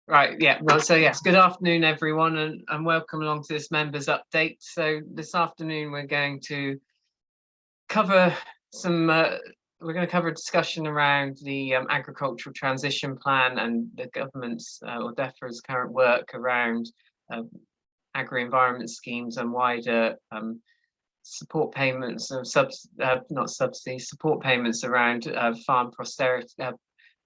Right, yeah, well, so yes, good afternoon, everyone, and welcome along to this members update. So this afternoon we're going to cover some, we're going to cover a discussion around the agricultural transition plan and the government's or DEFRA's current work around agri-environment schemes and wider support payments and not subsidies, support payments around farm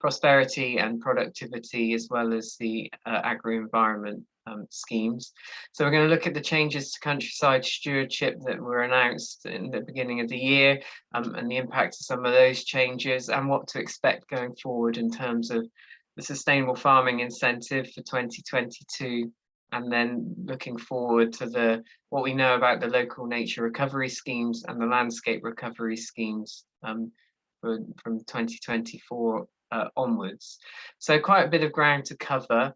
prosperity and productivity, as well as the agri-environment schemes. So we're going to look at the changes to countryside stewardship that were announced in the beginning of the year, and the impact of some of those changes and what to expect going forward in terms of the sustainable farming incentive for 2022, and then looking forward to what we know about the local nature recovery schemes and the landscape recovery schemes from 2024 onwards. So quite a bit of ground to cover.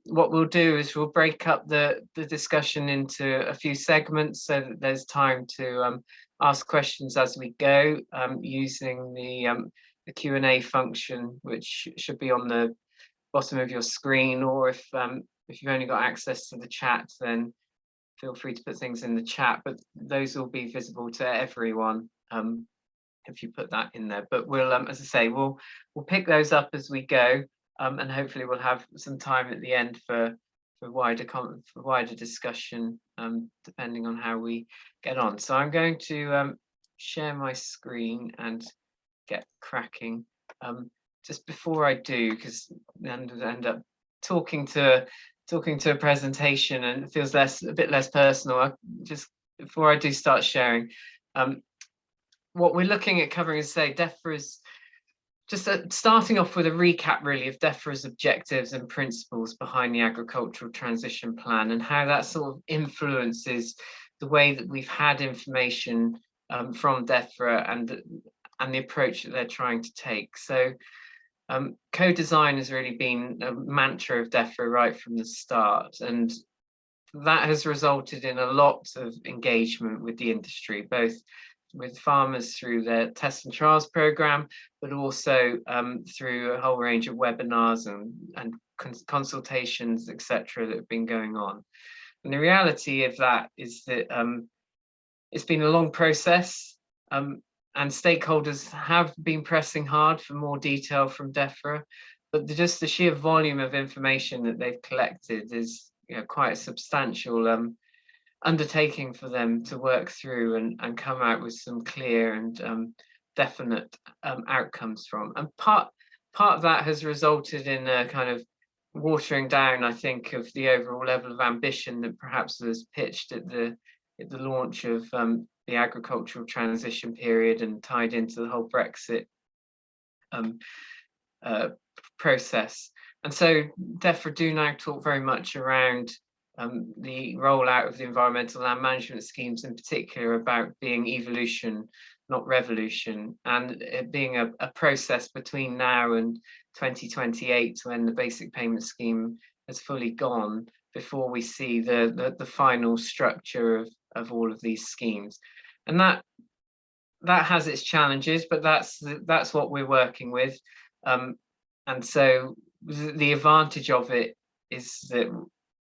What we'll do is we'll break up the discussion into a few segments so that there's time to ask questions as we go, using the Q&A function, which should be on the bottom of your screen, or if you've only got access to the chat, then feel free to put things in the chat, but those will be visible to everyone if you put that in there. But we'll, as I say, we'll pick those up as we go, and hopefully we'll have some time at the end for wider discussion, depending on how we get on. So I'm going to share my screen and get cracking. Just before I do, because then I end up talking to a presentation and it feels a bit less personal. Just before I do start sharing, what we're looking at covering is, say, DEFRA's, just starting off with a recap really of DEFRA's objectives and principles behind the agricultural transition plan, and how that sort of influences the way that we've had information from DEFRA and the approach that they're trying to take. So co-design has really been a mantra of DEFRA right from the start, and that has resulted in a lot of engagement with the industry, both with farmers through their test and trials program, but also through a whole range of webinars and consultations, etc., that have been going on. And the reality of that is that it's been a long process, and stakeholders have been pressing hard for more detail from DEFRA, but just the sheer volume of information that they've collected is, quite a substantial undertaking for them to work through and come out with some clear and definite outcomes from. And part of that has resulted in a kind of watering down, I think, of the overall level of ambition that perhaps was pitched at the launch of the agricultural transition period and tied into the whole Brexit process. And so DEFRA do now talk very much around the rollout of the environmental land management schemes, in particular, about being evolution, not revolution, and it being a process between now and 2028, when the basic payment scheme has fully gone, before we see the final structure of all of these schemes. And that has its challenges, but that's what we're working with. And so the advantage of it is that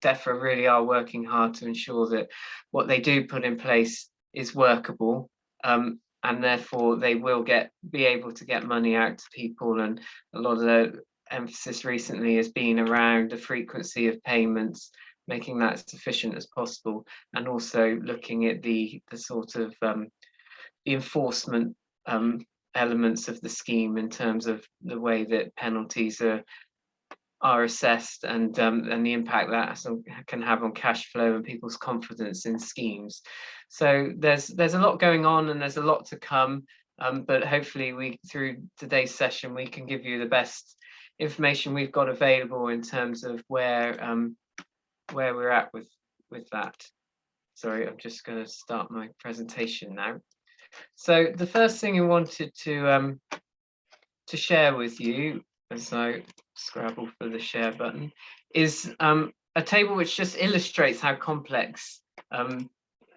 DEFRA really are working hard to ensure that what they do put in place is workable, and therefore they will be able to get money out to people. And a lot of the emphasis recently has been around the frequency of payments, making that as sufficient as possible, and also looking at the sort of the enforcement elements of the scheme in terms of the way that penalties are assessed and the impact that can have on cash flow and people's confidence in schemes. So there's a lot going on and there's a lot to come, but hopefully through today's session we can give you the best information we've got available in terms of where we're at with that. Sorry, I'm just going to start my presentation now. So the first thing I wanted to share with you, as I scrabble for the share button, is a table which just illustrates how complex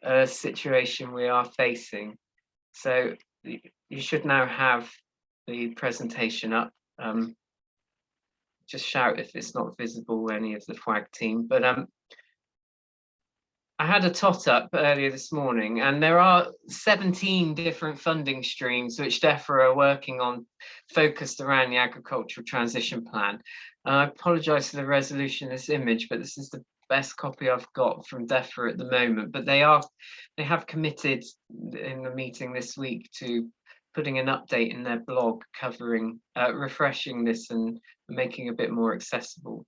a situation we are facing. So you should now have the presentation up. just shout if it's not visible, any of the FWAG team. But I had a tot up earlier this morning, and there are 17 different funding streams which DEFRA are working on, focused around the agricultural transition plan. I apologise for the resolution of this image, but this is the best copy I've got from DEFRA at the moment. But they have committed in the meeting this week to putting an update in their blog covering, refreshing this and making it a bit more accessible.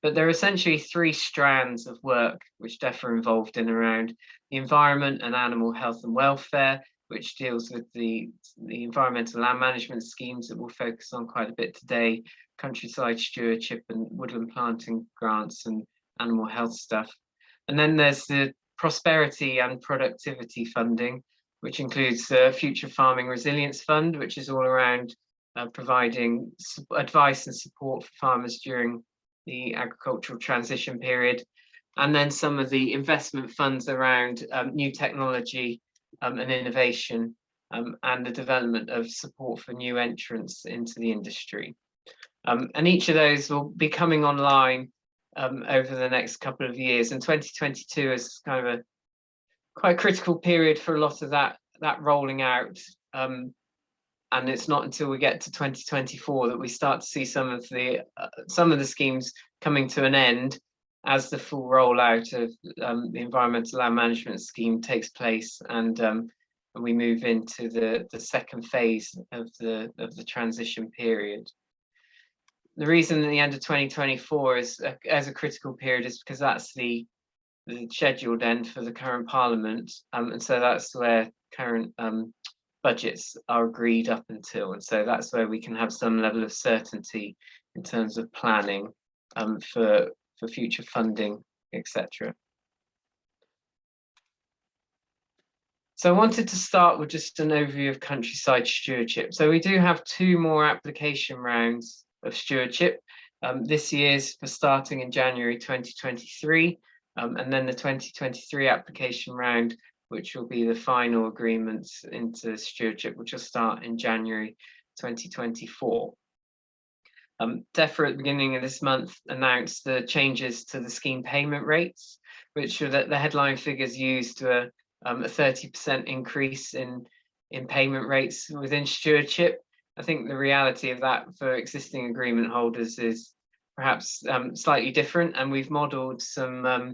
But there are essentially 3 strands of work which DEFRA are involved in around the environment and animal health and welfare, which deals with the environmental land management schemes that we'll focus on quite a bit today, countryside stewardship and woodland planting grants and animal health stuff. And then there's the prosperity and productivity funding, which includes the Future Farming Resilience Fund, which is all around providing advice and support for farmers during the agricultural transition period, and then some of the investment funds around new technology and innovation, and the development of support for new entrants into the industry. And each of those will be coming online over the next couple of years, and 2022 is kind of a quite critical period for a lot of that rolling out. And it's not until we get to 2024 that we start to see some of the schemes coming to an end as the full rollout of the environmental land management scheme takes place, and we move into the second phase of the transition period. The reason at the end of 2024 is as a critical period is because that's the scheduled end for the current Parliament, and so that's where current budgets are agreed up until, and so that's where we can have some level of certainty in terms of planning for future funding, etc. So I wanted to start with just an overview of countryside stewardship. So we do have 2 more application rounds of stewardship. This year's for starting in January 2023, and then the 2023 application round, which will be the final agreements into stewardship, which will start in January 2024. DEFRA at the beginning of this month announced the changes to the scheme payment rates, which are the headline figures used to a 30% increase in payment rates within stewardship. I think the reality of that for existing agreement holders is perhaps slightly different, and we've modelled some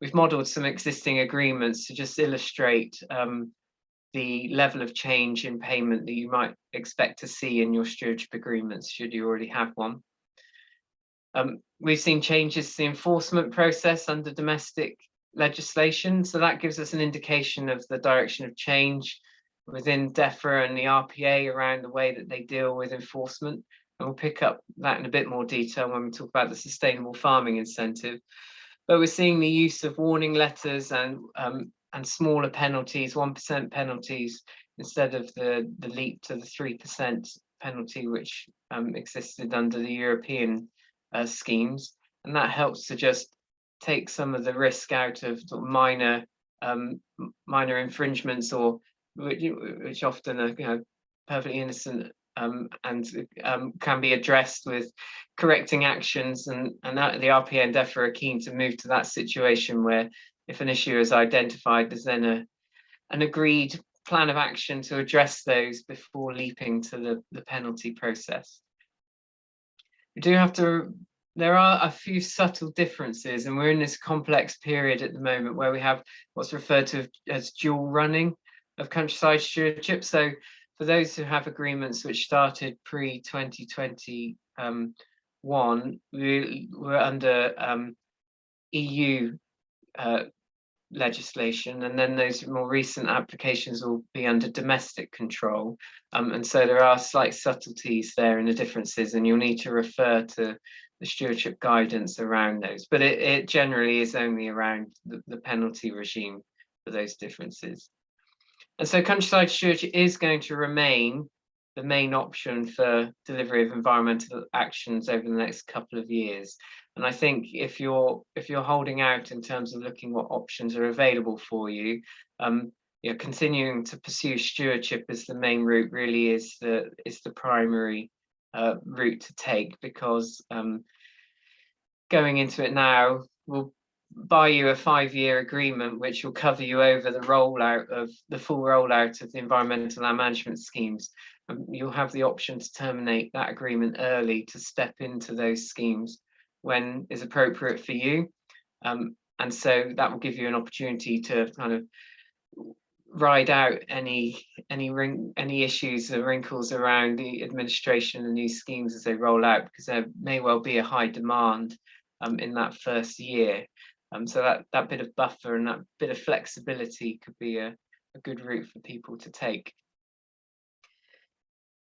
existing agreements to just illustrate the level of change in payment that you might expect to see in your stewardship agreements, should you already have one. We've seen changes to the enforcement process under domestic legislation, so that gives us an indication of the direction of change within DEFRA and the RPA around the way that they deal with enforcement. And we'll pick up that in a bit more detail when we talk about the sustainable farming incentive. But we're seeing the use of warning letters and smaller penalties, 1% penalties, instead of the leap to the 3% penalty which existed under the European schemes. And that helps to just take some of the risk out of sort of minor infringements, or which often are perfectly innocent, and can be addressed with correcting actions, and that the RPA and DEFRA are keen to move to that situation where if an issue is identified, there's then an agreed plan of action to address those before leaping to the penalty process. We do have to, there are a few subtle differences, and we're in this complex period at the moment where we have what's referred to as dual running of countryside stewardship. So for those who have agreements which started pre-2021, we were under EU legislation, and then those more recent applications will be under domestic control, and so there are slight subtleties there in the differences, and you'll need to refer to the stewardship guidance around those, but it generally is only around the penalty regime for those differences. And so countryside stewardship is going to remain the main option for delivery of environmental actions over the next couple of years. And I think if you're holding out in terms of looking what options are available for you, continuing to pursue stewardship as the main route really is the primary route to take, because going into it now will buy you a 5-year agreement which will cover you over the full rollout of the environmental land management schemes. You'll have the option to terminate that agreement early to step into those schemes when is appropriate for you, and so that will give you an opportunity to kind of ride out any issues or wrinkles around the administration of these schemes as they roll out, because there may well be a high demand in that first year. So that bit of buffer and that bit of flexibility could be a good route for people to take.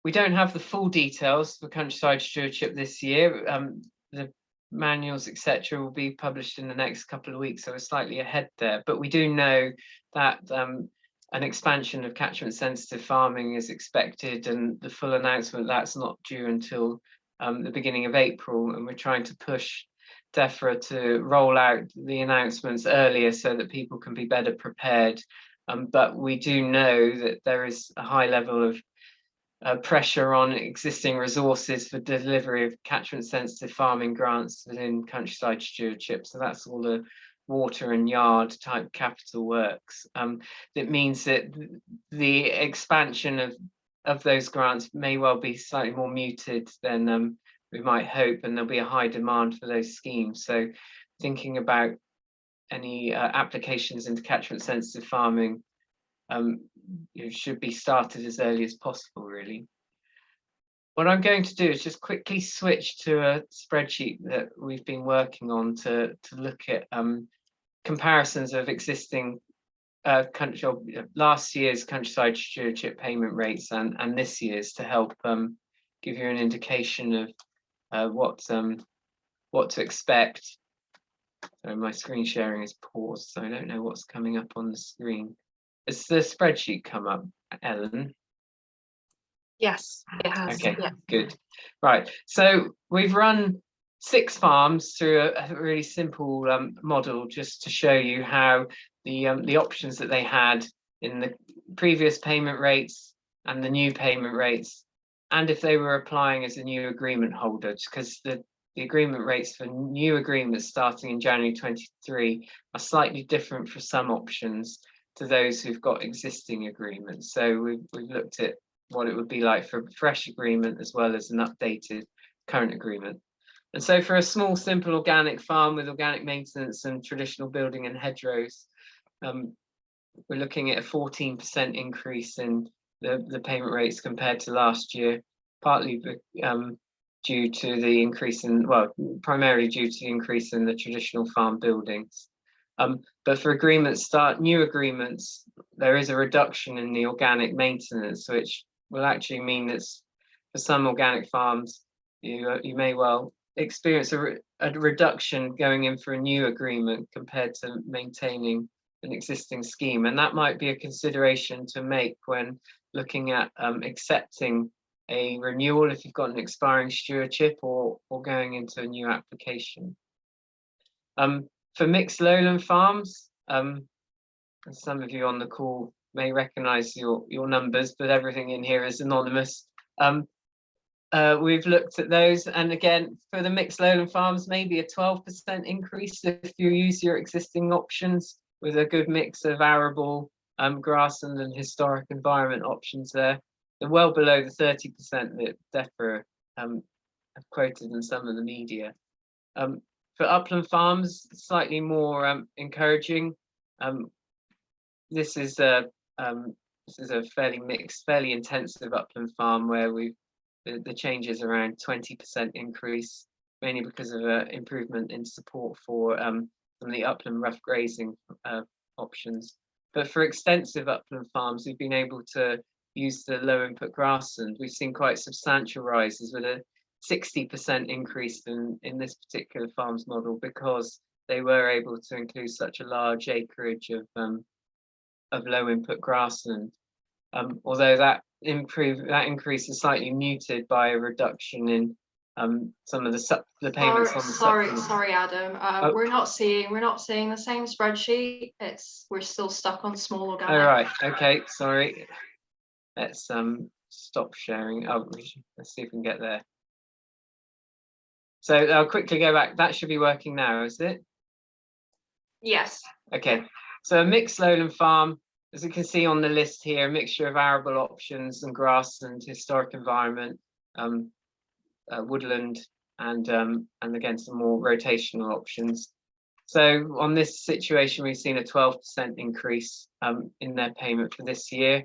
We don't have the full details for countryside stewardship this year. The manuals, etc., will be published in the next couple of weeks, so we're slightly ahead there. But we do know that an expansion of catchment sensitive farming is expected, and the full announcement that's not due until the beginning of April, and we're trying to push DEFRA to roll out the announcements earlier so that people can be better prepared. But we do know that there is a high level of pressure on existing resources for delivery of catchment sensitive farming grants within countryside stewardship. So that's all the water and yard type capital works. That means that the expansion of those grants may well be slightly more muted than we might hope, and there'll be a high demand for those schemes. So thinking about any applications into catchment sensitive farming should be started as early as possible, really. What I'm going to do is just quickly switch to a spreadsheet that we've been working on to look at comparisons of existing last year's countryside stewardship payment rates and this year's, to help give you an indication of what to expect. So my screen sharing is paused, so I don't know what's coming up on the screen. Has the spreadsheet come up, Ellen? Yes, it has. Okay, yeah. Good. Right, so we've run 6 farms through a really simple model, just to show you how the options that they had in the previous payment rates and the new payment rates, and if they were applying as a new agreement holder, because the agreement rates for new agreements starting in January 23 are slightly different for some options to those who've got existing agreements. So we've looked at what it would be like for a fresh agreement as well as an updated current agreement. And so for a small, simple organic farm with organic maintenance and traditional building and hedgerows, we're looking at a 14% increase in the payment rates compared to last year, partly due to the increase in, well, primarily due to the increase in the traditional farm buildings. But for new agreements, there is a reduction in the organic maintenance, which will actually mean that for some organic farms, you may well experience a reduction going in for a new agreement compared to maintaining an existing scheme. And that might be a consideration to make when looking at accepting a renewal if you've got an expiring stewardship, or going into a new application. For mixed lowland farms, some of you on the call may recognise your numbers, but everything in here is anonymous. We've looked at those, and again, for the mixed lowland farms, maybe a 12% increase if you use your existing options with a good mix of arable, grassland and historic environment options there. They're well below the 30% that DEFRA have quoted in some of the media. For upland farms, slightly more encouraging. This is a fairly mixed, fairly intensive upland farm where the change is around 20% increase, mainly because of an improvement in support for some of the upland rough grazing options. But for extensive upland farms, we've been able to use the low input grassland. We've seen quite substantial rises with a 60% increase in this particular farms model, because they were able to include such a large acreage of low input grassland. Although that increase is slightly muted by a reduction in some of the payments on the supplements. Sorry, Adam. We're not seeing the same spreadsheet. We're still stuck on small organic. Oh, right. Okay. Sorry. Let's stop sharing. Oh, let's see if we can get there. So I'll quickly go back. That should be working now, is it? Yes. Okay, so a mixed lowland farm, as you can see on the list here, a mixture of arable options and grassland, historic environment, woodland, and again some more rotational options. So on this situation, we've seen a 12% increase in their payment for this year.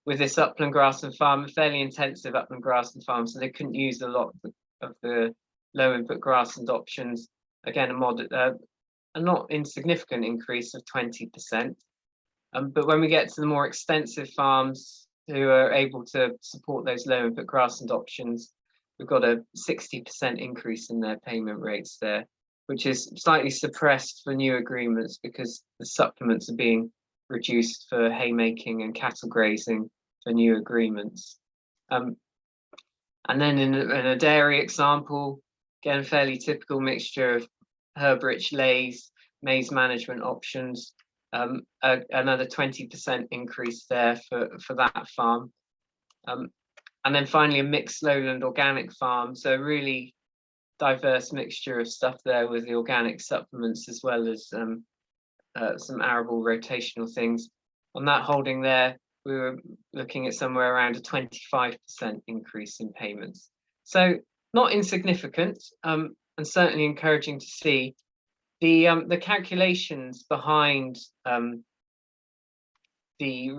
With this upland grassland farm, a fairly intensive upland grassland farm, so they couldn't use a lot of the low input grassland options. Again, a not insignificant increase of 20%. But when we get to the more extensive farms who are able to support those low input grassland options, we've got a 60% increase in their payment rates there, which is slightly suppressed for new agreements because the supplements are being reduced for haymaking and cattle grazing for new agreements. And then in a dairy example, again, fairly typical mixture of herb-rich lays, maize management options, another 20% increase there for that farm. And then finally a mixed lowland organic farm, so really diverse mixture of stuff there with the organic supplements as well as some arable rotational things. On that holding there, we were looking at somewhere around a 25% increase in payments. So not insignificant, and certainly encouraging to see. The calculations behind the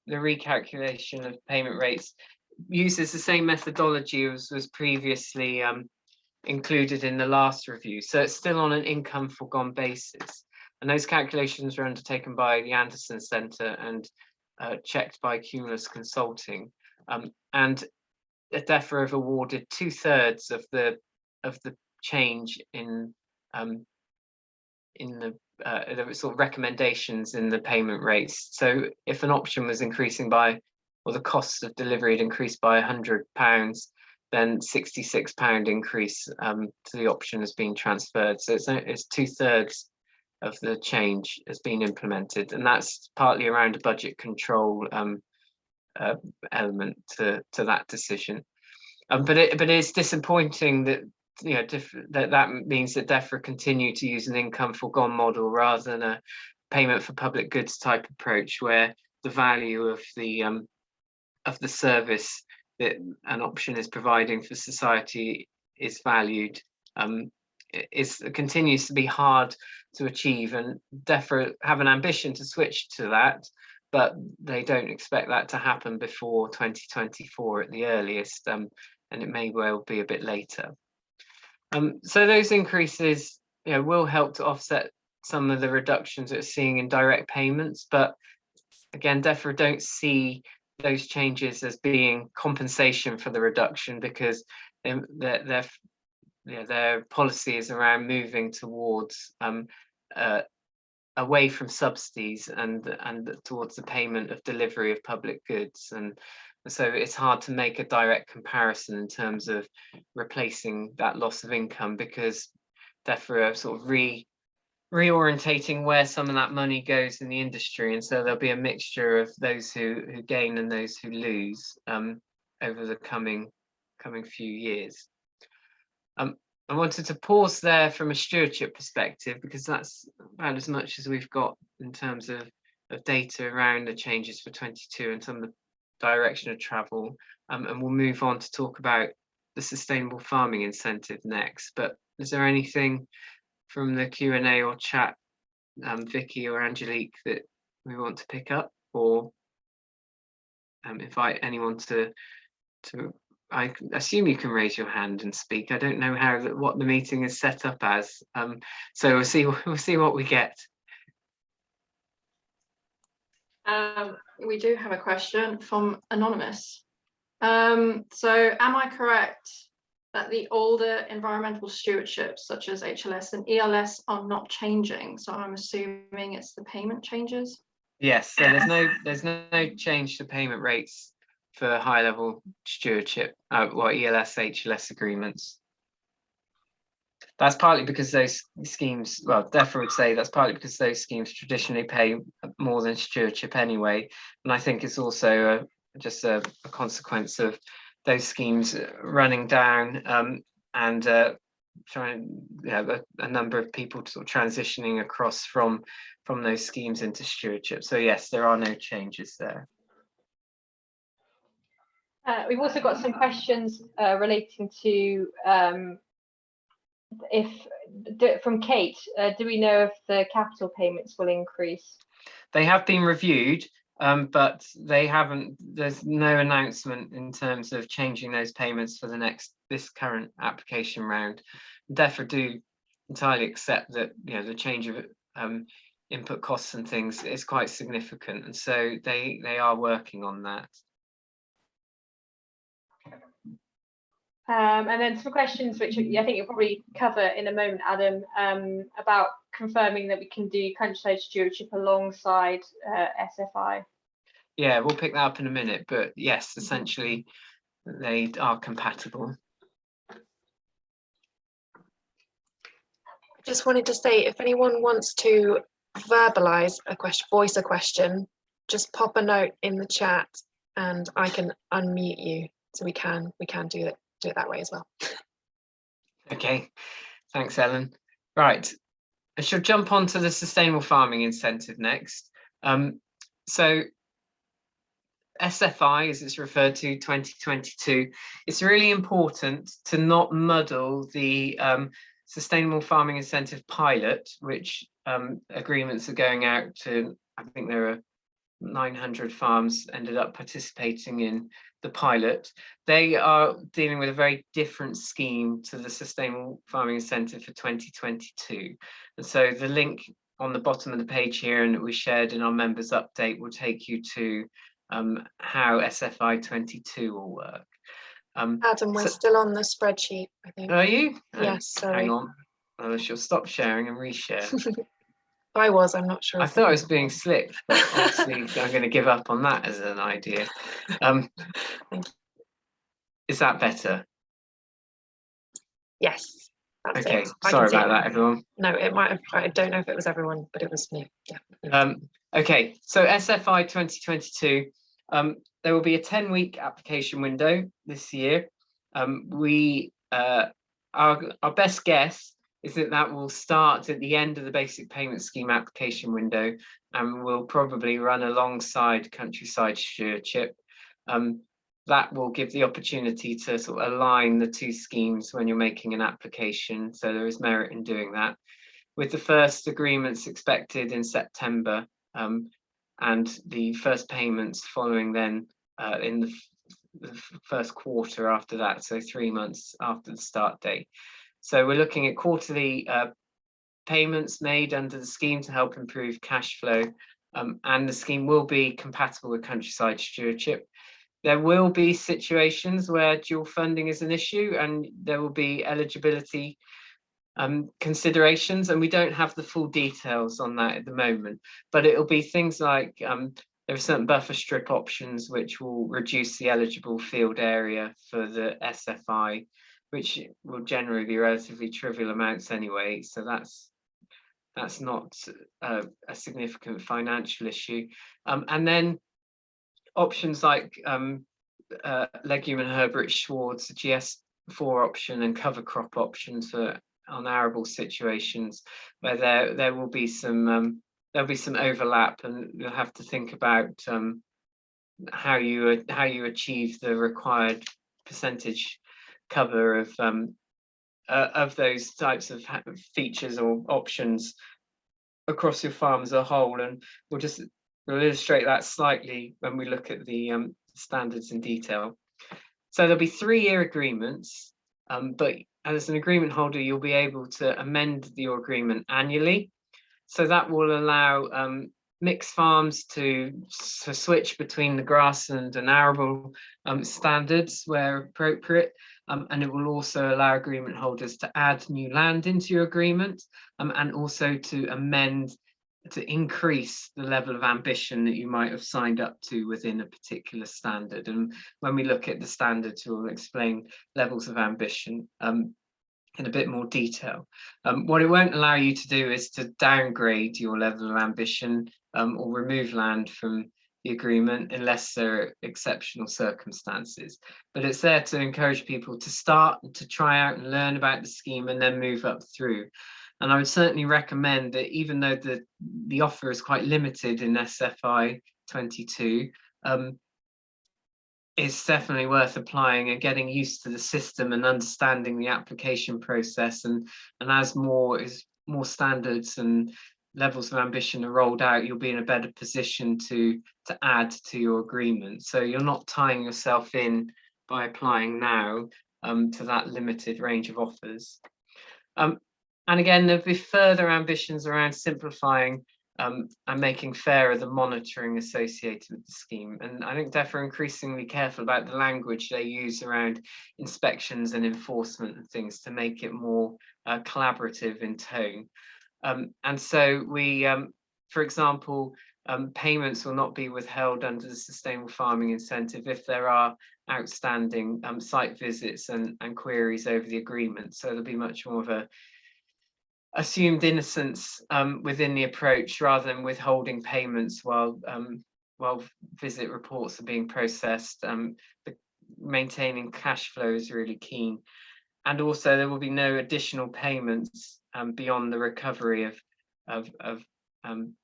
recalculation of payment rates uses the same methodology as was previously included in the last review. So it's still on an income forgone basis. And those calculations were undertaken by the Anderson Centre and checked by Cumulus Consulting. And DEFRA have awarded 2/3 of the change in the sort of recommendations in the payment rates. So if an option was increasing by, or the cost of delivery had increased by £100, then £66 increase to the option has been transferred. So it's 2/3 of the change has been implemented, and that's partly around a budget control element to that decision. But it's disappointing that that means that DEFRA continue to use an income forgone model rather than a payment for public goods type approach, where the value of the service that an option is providing for society is valued. It continues to be hard to achieve, and DEFRA have an ambition to switch to that, but they don't expect that to happen before 2024 at the earliest, and it may well be a bit later. So those increases will help to offset some of the reductions that we're seeing in direct payments, but again, DEFRA don't see those changes as being compensation for the reduction, because their policy is around moving towards away from subsidies and towards the payment of delivery of public goods. And so it's hard to make a direct comparison in terms of replacing that loss of income, because DEFRA are sort of reorientating where some of that money goes in the industry, and so there'll be a mixture of those who gain and those who lose over the coming few years. I wanted to pause there from a stewardship perspective, because that's about as much as we've got in terms of data around the changes for 22 and some of the direction of travel, and we'll move on to talk about the sustainable farming incentive next. But is there anything from the Q&A or chat, Vicky or Angelique, that we want to pick up, or invite anyone to I assume you can raise your hand and speak. I don't know what the meeting is set up as, so we'll see what we get. We do have a question from Anonymous. So am I correct that the older environmental stewardships such as HLS and ELS are not changing? So I'm assuming it's the payment changes? Yes, so there's no change to payment rates for high level stewardship, ELS, HLS agreements. That's partly because those schemes, well, DEFRA would say that's partly because those schemes traditionally pay more than stewardship anyway. And I think it's also just a consequence of those schemes running down and trying a number of people sort of transitioning across from those schemes into stewardship. So yes, there are no changes there. We've also got some questions relating to from Kate. Do we know if the capital payments will increase? They have been reviewed, but they haven't. There's no announcement in terms of changing those payments for this current application round. Therefore, do entirely accept that the change of input costs and things is quite significant, and so they are working on that. And then some questions which I think you'll probably cover in a moment, Adam, about confirming that we can do countryside stewardship alongside SFI. Yeah, we'll pick that up in a minute, but yes, essentially they are compatible. I just wanted to say, if anyone wants to verbalize a question, voice a question, just pop a note in the chat and I can unmute you, so we can do it that way as well. Okay, thanks, Ellen. Right, I shall jump on to the sustainable farming incentive next. So SFI, as it's referred to, 2022, it's really important to not muddle the sustainable farming incentive pilot, which agreements are going out to. I think there are 900 farms ended up participating in the pilot. They are dealing with a very different scheme to the sustainable farming incentive for 2022. And so the link on the bottom of the page here, and that we shared in our members update, will take you to how SFI 22 will work. Adam, we're still on the spreadsheet, I think. Are you? Yes, sorry. Hang on. I shall stop sharing and reshare. I'm not sure. I thought I was being slick, but obviously I'm going to give up on that as an idea. Is that better? Yes. Okay, sorry about that, everyone. No, it might have. I don't know if it was everyone, but it was me. Yeah. Okay, so SFI 2022, there will be a 10-week application window this year. Our best guess is that will start at the end of the basic payment scheme application window and will probably run alongside countryside stewardship. That will give the opportunity to sort of align the two schemes when you're making an application, so there is merit in doing that. With the first agreements expected in September, and the first payments following then in the first quarter after that, so 3 months after the start date. So we're looking at quarterly payments made under the scheme to help improve cash flow, and the scheme will be compatible with countryside stewardship. There will be situations where dual funding is an issue, and there will be eligibility considerations, and we don't have the full details on that at the moment, but it'll be things like there are certain buffer strip options which will reduce the eligible field area for the SFI, which will generally be relatively trivial amounts anyway, so that's not a significant financial issue. And then options like legume and herb-rich swards, the GS4 option and cover crop options for on arable situations, where there will be some there'll be some overlap, and you'll have to think about how you achieve the required percentage cover of those types of features or options across your farm as a whole. And we'll illustrate that slightly when we look at the standards in detail. So there'll be 3-year agreements, but as an agreement holder, you'll be able to amend your agreement annually. So that will allow mixed farms to switch between the grassland and arable standards where appropriate, and it will also allow agreement holders to add new land into your agreement, and also to amend to increase the level of ambition that you might have signed up to within a particular standard. And when we look at the standards, we'll explain levels of ambition in a bit more detail. What it won't allow you to do is to downgrade your level of ambition or remove land from the agreement unless there are exceptional circumstances. But it's there to encourage people to start to try out and learn about the scheme and then move up through. And I would certainly recommend that, even though the offer is quite limited in SFI 22, it's definitely worth applying and getting used to the system and understanding the application process. And as more standards and levels of ambition are rolled out, you'll be in a better position to add to your agreement. So you're not tying yourself in by applying now to that limited range of offers. And again, there'll be further ambitions around simplifying and making fairer the monitoring associated with the scheme. And I think DEF are increasingly careful about the language they use around inspections and enforcement and things to make it more collaborative in tone. And so we, for example, payments will not be withheld under the Sustainable Farming Incentive if there are outstanding site visits and queries over the agreement. So there'll be much more of a assumed innocence within the approach, rather than withholding payments while visit reports are being processed. Maintaining cash flow is really keen, and also there will be no additional payments beyond the recovery of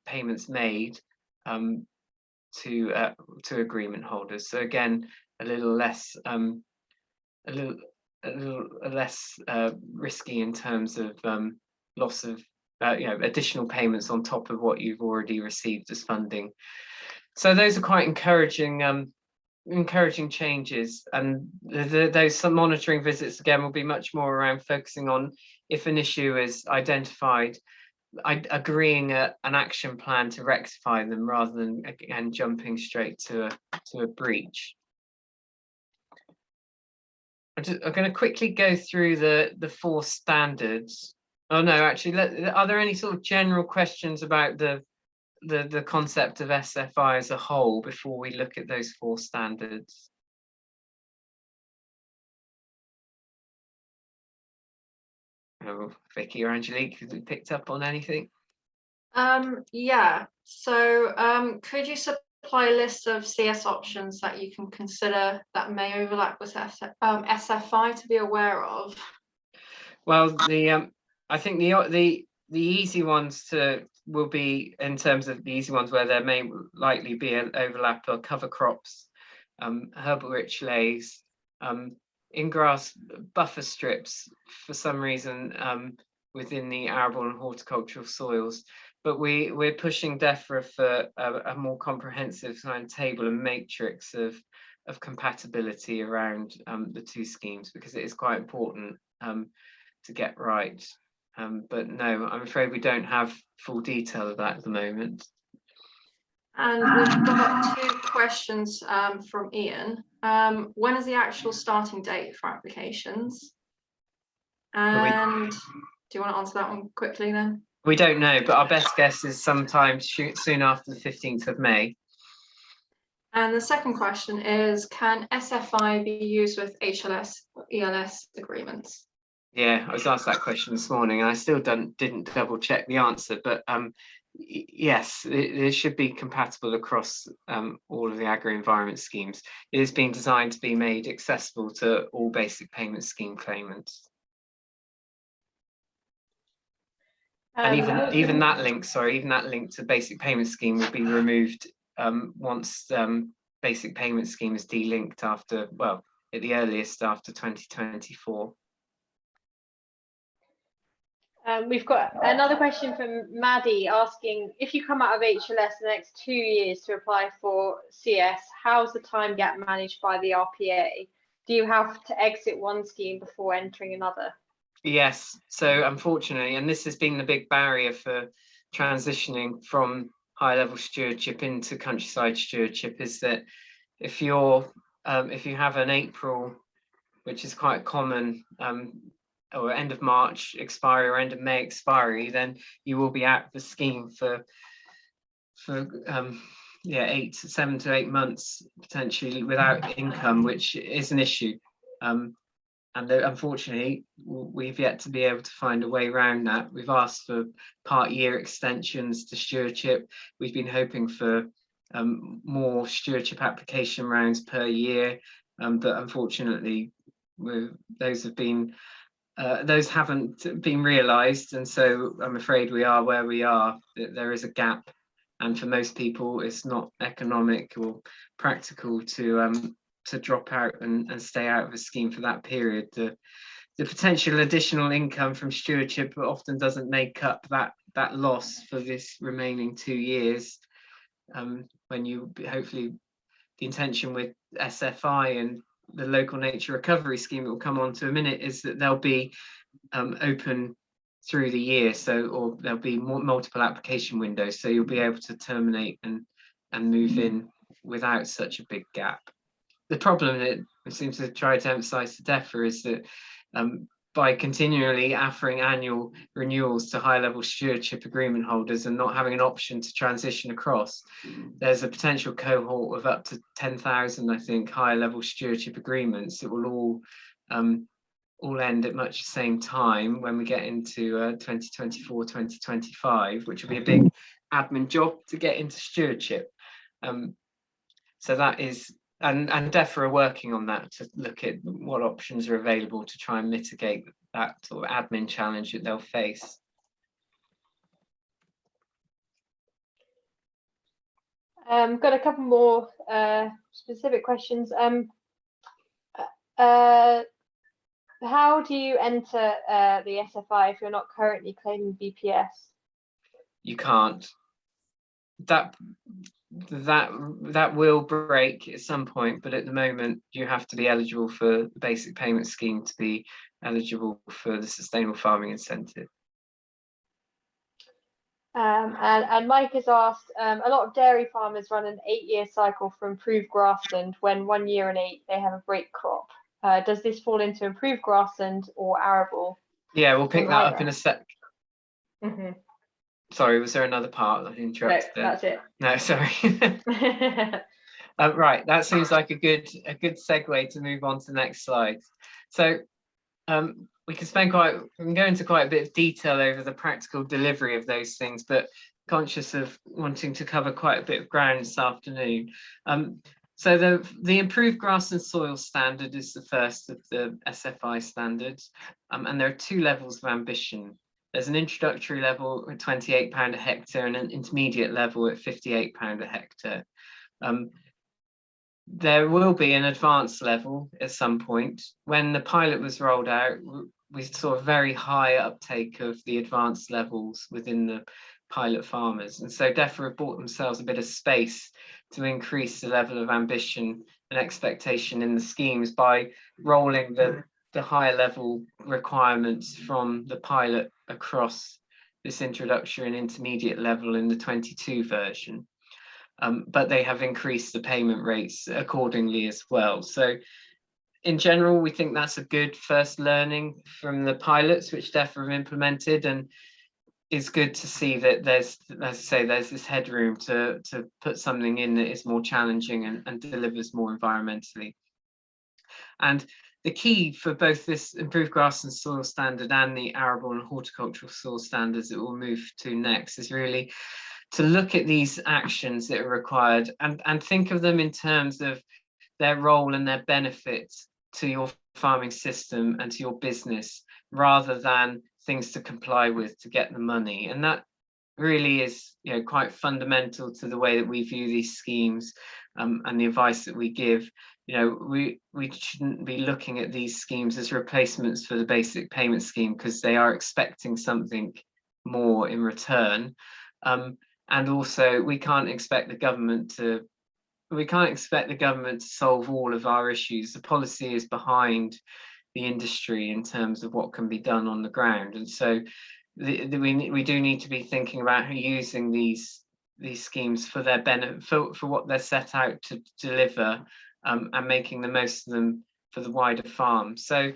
payments made to agreement holders. So again, a little less risky in terms of loss of additional payments on top of what you've already received as funding. So those are quite encouraging changes, and those monitoring visits again will be much more around focusing on, if an issue is identified, agreeing an action plan to rectify them, rather than again jumping straight to a breach. I'm going to quickly go through the 4 standards. Oh no, actually, are there any sort of general questions about the concept of SFI as a whole before we look at those 4 standards? Oh, Vicky or Angelique, have you picked up on anything? Yeah, so could you supply a list of CS options that you can consider that may overlap with SFI to be aware of? Well, I think the easy ones will be, in terms of the easy ones where there may likely be an overlap, are cover crops, herbal rich lays, in-grass buffer strips for some reason within the arable and horticultural soils. But we're pushing DEFRA for a more comprehensive kind of table and matrix of compatibility around the 2 schemes, because it is quite important to get right. But no, I'm afraid we don't have full detail of that at the moment. And we've got 2 questions from Ian. When is the actual starting date for applications? And do you want to answer that one quickly then? We don't know, but our best guess is sometime soon after the 15th of May. And the second question is, can SFI be used with HLS or ELS agreements? Yeah, I was asked that question this morning, and I still didn't double check the answer, but yes, it should be compatible across all of the agri-environment schemes. It is being designed to be made accessible to all basic payment scheme claimants. And even that link to basic payment scheme will be removed once basic payment scheme is delinked after, well, at the earliest after 2024. We've got another question from Maddie asking, if you come out of HLS the next 2 years to apply for CS, how's the time gap managed by the RPA? Do you have to exit one scheme before entering another? Yes, so unfortunately, and this has been the big barrier for transitioning from high-level stewardship into countryside stewardship, is that if you have an April, which is quite common, or end of March expiry or end of May expiry, then you will be out of the scheme for 7 to 8 months potentially without income, which is an issue. And unfortunately, we've yet to be able to find a way around that. We've asked for part-year extensions to stewardship. We've been hoping for more stewardship application rounds per year, but unfortunately those haven't been realised, and so I'm afraid we are where we are. There is a gap, and for most people it's not economic or practical to drop out and stay out of a scheme for that period. The potential additional income from stewardship often doesn't make up that loss for this remaining 2 years. When you hopefully, the intention with SFI and the local nature recovery scheme that we'll come on to a minute is that they'll be open through the year, or there'll be multiple application windows, so you'll be able to terminate and move in without such a big gap. The problem that we seem to try to emphasise to DEFRA is that by continually offering annual renewals to high-level stewardship agreement holders and not having an option to transition across, there's a potential cohort of up to 10,000, I think, high-level stewardship agreements that will all end at much the same time when we get into 2024, 2025, which will be a big admin job to get into stewardship. So that is, and DEFRA are working on that to look at what options are available to try and mitigate that sort of admin challenge that they'll face. Got a couple more specific questions. How do you enter the SFI if you're not currently claiming BPS? You can't. That will break at some point, but at the moment you have to be eligible for the basic payment scheme to be eligible for the sustainable farming incentive. And Mike has asked, a lot of dairy farmers run an 8-year cycle for improved grassland when 1 year and 8 they have a break crop. Does this fall into improved grassland or arable? Yeah, we'll pick that up in a sec. Mm-hmm. Sorry, was there another part that interrupted? No, that's it. No, sorry. Right, that seems like a good segue to move on to the next slide. So we can go into quite a bit of detail over the practical delivery of those things, but conscious of wanting to cover quite a bit of ground this afternoon. So the improved grass and soil standard is the first of the SFI standards, and there are 2 levels of ambition. There's an introductory level at £28 a hectare and an intermediate level at £58 a hectare. There will be an advanced level at some point. When the pilot was rolled out, we saw a very high uptake of the advanced levels within the pilot farmers. And so DEFRA have bought themselves a bit of space to increase the level of ambition and expectation in the schemes by rolling the higher level requirements from the pilot across this introductory and intermediate level in the 22 version. But they have increased the payment rates accordingly as well. So in general, we think that's a good first learning from the pilots which DEFRA have implemented, and it's good to see that there's, as I say, there's this headroom to put something in that is more challenging and delivers more environmentally. And the key for both this improved grass and soil standard and the arable and horticultural soil standards that we'll move to next is really to look at these actions that are required and think of them in terms of their role and their benefits to your farming system and to your business, rather than things to comply with to get the money. And that really is, quite fundamental to the way that we view these schemes and the advice that we give. We shouldn't be looking at these schemes as replacements for the basic payment scheme, because they are expecting something more in return. And also, we can't expect the government to solve all of our issues. The policy is behind the industry in terms of what can be done on the ground, and so we do need to be thinking about using these schemes for their benefit, for what they're set out to deliver, and making the most of them for the wider farm. So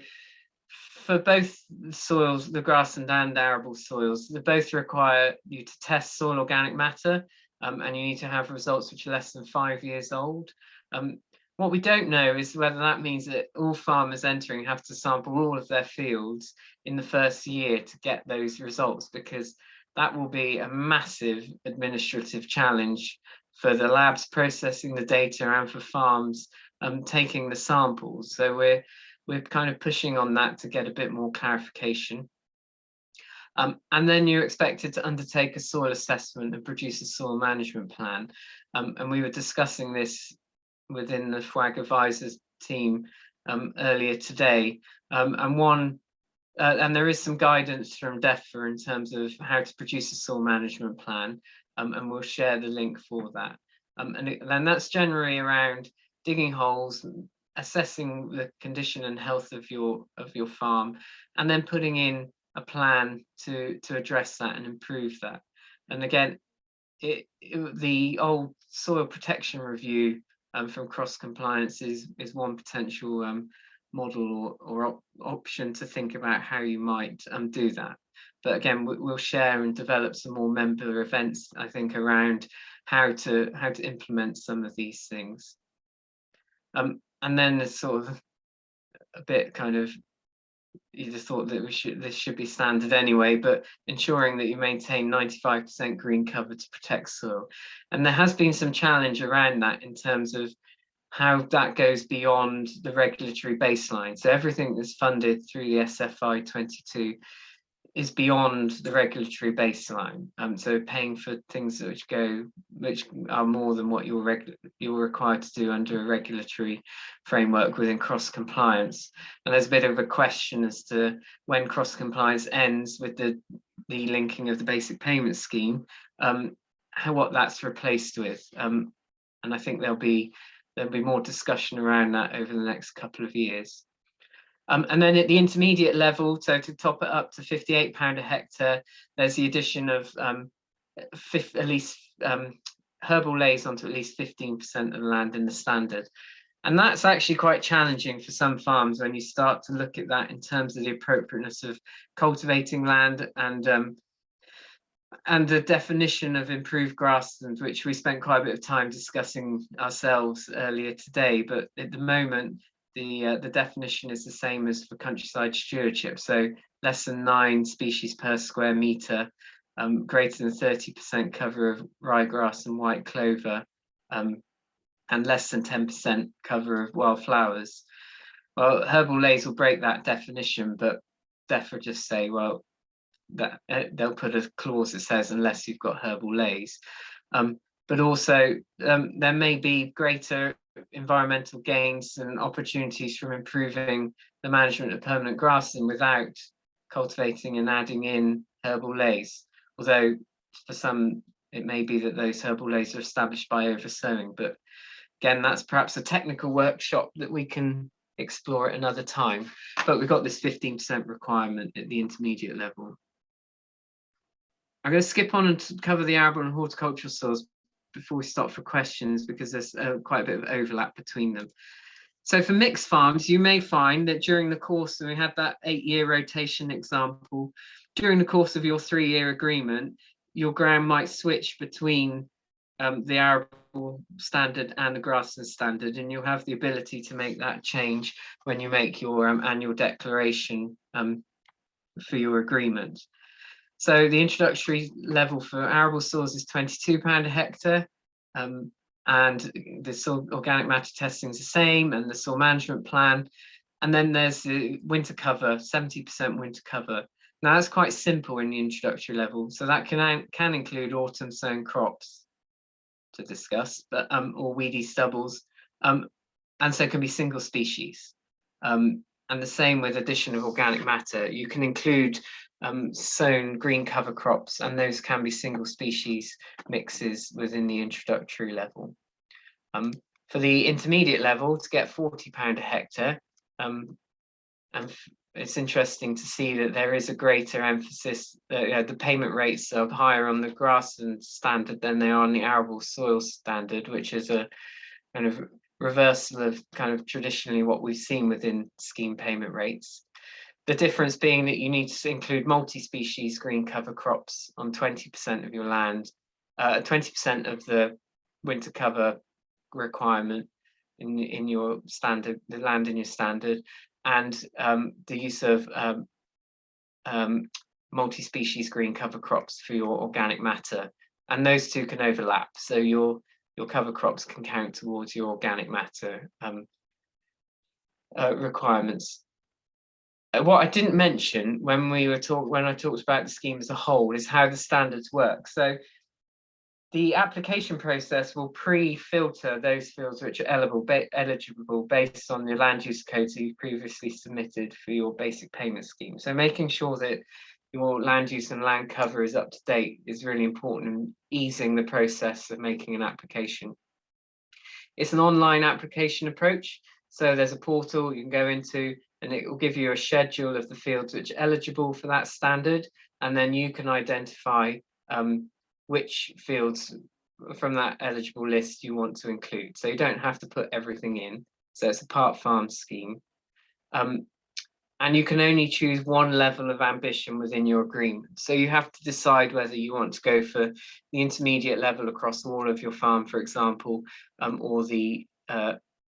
for both the soils, the grassland and arable soils, they both require you to test soil organic matter, and you need to have results which are less than 5 years old. What we don't know is whether that means that all farmers entering have to sample all of their fields in the first year to get those results, because that will be a massive administrative challenge for the labs processing the data and for farms taking the samples. So we're kind of pushing on that to get a bit more clarification. And then you're expected to undertake a soil assessment and produce a soil management plan. And we were discussing this within the FWAG advisors team earlier today. And there is some guidance from DEFRA in terms of how to produce a soil management plan, and we'll share the link for that. And that's generally around digging holes, assessing the condition and health of your farm, and then putting in a plan to address that and improve that. And again, the old soil protection review from cross compliance is one potential model or option to think about how you might do that. But again, we'll share and develop some more member events, I think, around how to implement some of these things. And then there's sort of a bit kind of, you just thought that this should be standard anyway, but ensuring that you maintain 95% green cover to protect soil. And there has been some challenge around that in terms of how that goes beyond the regulatory baseline. So everything that's funded through the Sfi 22 is beyond the regulatory baseline. So paying for things which are more than what you're required to do under a regulatory framework within cross compliance. And there's a bit of a question as to when cross compliance ends with the linking of the basic payment scheme, what that's replaced with. And I think there'll be more discussion around that over the next couple of years. And then at the intermediate level, so to top it up to £58 a hectare, there's the addition of at least herbal lays onto at least 15% of the land in the standard. And that's actually quite challenging for some farms when you start to look at that in terms of the appropriateness of cultivating land and the definition of improved grasslands, which we spent quite a bit of time discussing ourselves earlier today. But at the moment, the definition is the same as for countryside stewardship. So less than 9 species per square metre, greater than 30% cover of ryegrass and white clover, and less than 10% cover of wildflowers. Well, herbal lays will break that definition, but DEFRA just say, well, that they'll put a clause that says unless you've got herbal lays. But also there may be greater environmental gains and opportunities from improving the management of permanent grassland without cultivating and adding in herbal lays. Although for some it may be that those herbal lays are established by oversowing, but again, that's perhaps a technical workshop that we can explore at another time. But we've got this 15% requirement at the intermediate level. I'm going to skip on and cover the arable and horticultural soils before we stop for questions, because there's quite a bit of overlap between them. So for mixed farms, you may find that during the course, and we had that 8-year rotation example, during the course of your 3-year agreement, your ground might switch between the arable standard and the grassland standard, and you'll have the ability to make that change when you make your annual declaration for your agreement. So the introductory level for arable soils is £22 a hectare, and the soil organic matter testing is the same, and the soil management plan. And then there's the winter cover, 70% winter cover. Now that's quite simple in the introductory level, so that can include autumn sown crops to discuss, but or weedy stubbles, and so it can be single species. And the same with addition of organic matter. You can include sown green cover crops, and those can be single species mixes within the introductory level. For the intermediate level, to get £40 a hectare, and it's interesting to see that there is a greater emphasis, the payment rates are higher on the grassland standard than they are on the arable soil standard, which is a kind of reversal of kind of traditionally what we've seen within scheme payment rates. The difference being that you need to include multi-species green cover crops on 20% of your land, 20% of the winter cover requirement in your standard, the land in your standard, and the use of multi-species green cover crops for your organic matter. And those two can overlap. So your your cover crops can count towards your organic matter requirements. What I didn't mention when I talked about the scheme as a whole is how the standards work. So the application process will pre-filter those fields which are eligible based on the land use codes that you've previously submitted for your basic payment scheme. So making sure that your land use and land cover is up to date is really important in easing the process of making an application. It's an online application approach. So there's a portal you can go into and it will give you a schedule of the fields which are eligible for that standard. And then you can identify which fields from that eligible list you want to include. So you don't have to put everything in. So it's a part farm scheme. And you can only choose one level of ambition within your agreement. So you have to decide whether you want to go for the intermediate level across all of your farm, for example, or the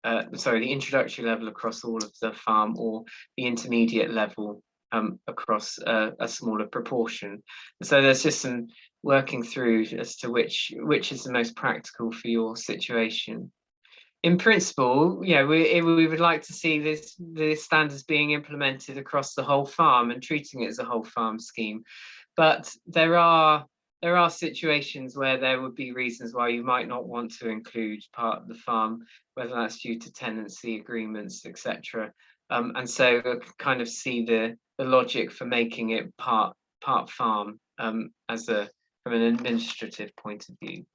introductory level across all of the farm, or the intermediate level across a smaller proportion. So there's just some working through as to which is the most practical for your situation. In principle, yeah, we would like to see the standards being implemented across the whole farm and treating it as a whole farm scheme. But there are situations where there would be reasons why you might not want to include part of the farm, whether that's due to tenancy agreements, etc. And so I kind of see the logic for making it part farm from an administrative point of view.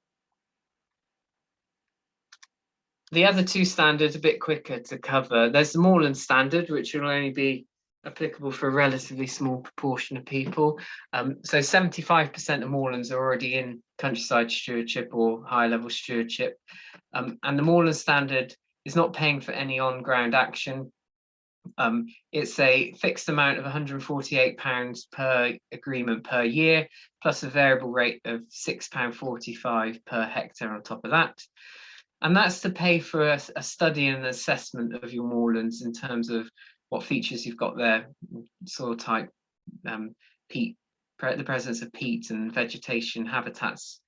The other two standards are a bit quicker to cover. There's the moorland standard, which will only be applicable for a relatively small proportion of people. So 75% of moorlands are already in countryside stewardship or high level stewardship. And the moorland standard is not paying for any on-ground action. It's a fixed amount of £148 per agreement per year, plus a variable rate of £6.45 per hectare on top of that. And that's to pay for a study and assessment of your moorlands in terms of what features you've got there, soil type, peat, the presence of peat and vegetation, habitats,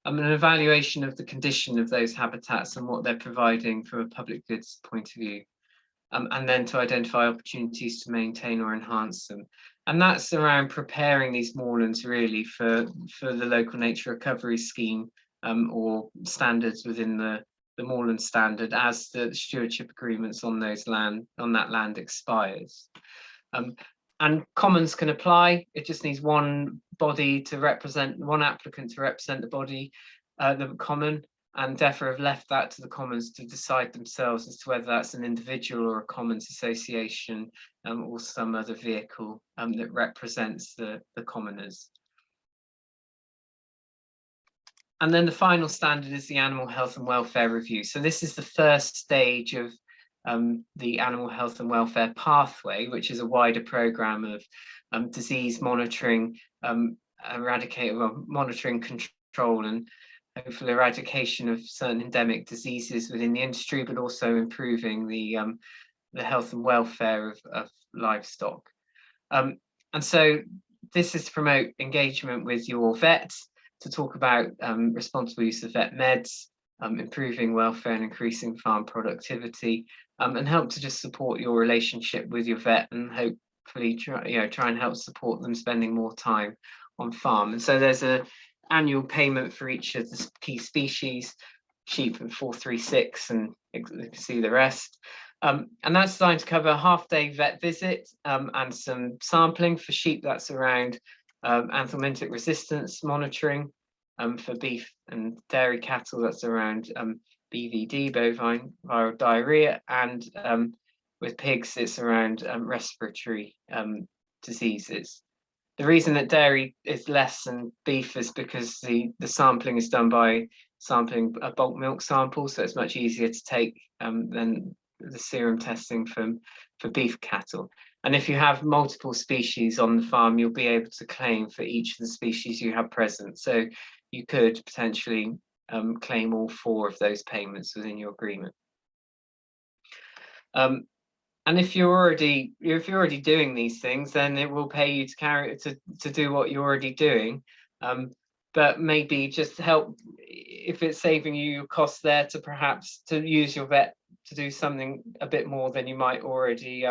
an evaluation of the condition of those habitats and what they're providing from a public goods point of view, and then to identify opportunities to maintain or enhance them. And that's around preparing these moorlands really for the local nature recovery scheme or standards within the moorland standard as the stewardship agreements on that land expires. And commons can apply. It just needs one applicant to represent the body, the common, and therefore have left that to the commons to decide themselves as to whether that's an individual or a commons association or some other vehicle that represents the commoners. And then the final standard is the animal health and welfare review. So this is the first stage of the animal health and welfare pathway, which is a wider program of disease monitoring, monitoring, control, and hopefully eradication of certain endemic diseases within the industry, but also improving the health and welfare of livestock. And so this is to promote engagement with your vet, to talk about responsible use of vet meds, improving welfare and increasing farm productivity, and help to just support your relationship with your vet and hopefully try and help support them spending more time on farm. And so there's an annual payment for each of the key species, sheep and 436, and you can see the rest. And that's designed to cover a half-day vet visit and some sampling. For sheep, that's around anthelmintic resistance monitoring. For beef and dairy cattle, that's around BVD, bovine viral diarrhea, and with pigs, it's around respiratory diseases. The reason that dairy is less than beef is because the sampling is done by sampling a bulk milk sample, so it's much easier to take than the serum testing for beef cattle. And if you have multiple species on the farm, you'll be able to claim for each of the species you have present. So you could potentially claim all 4 of those payments within your agreement. And if you're already doing these things, then it will pay you to do what you're already doing. But maybe just help if it's saving you your cost there, to perhaps to use your vet to do something a bit more than you might already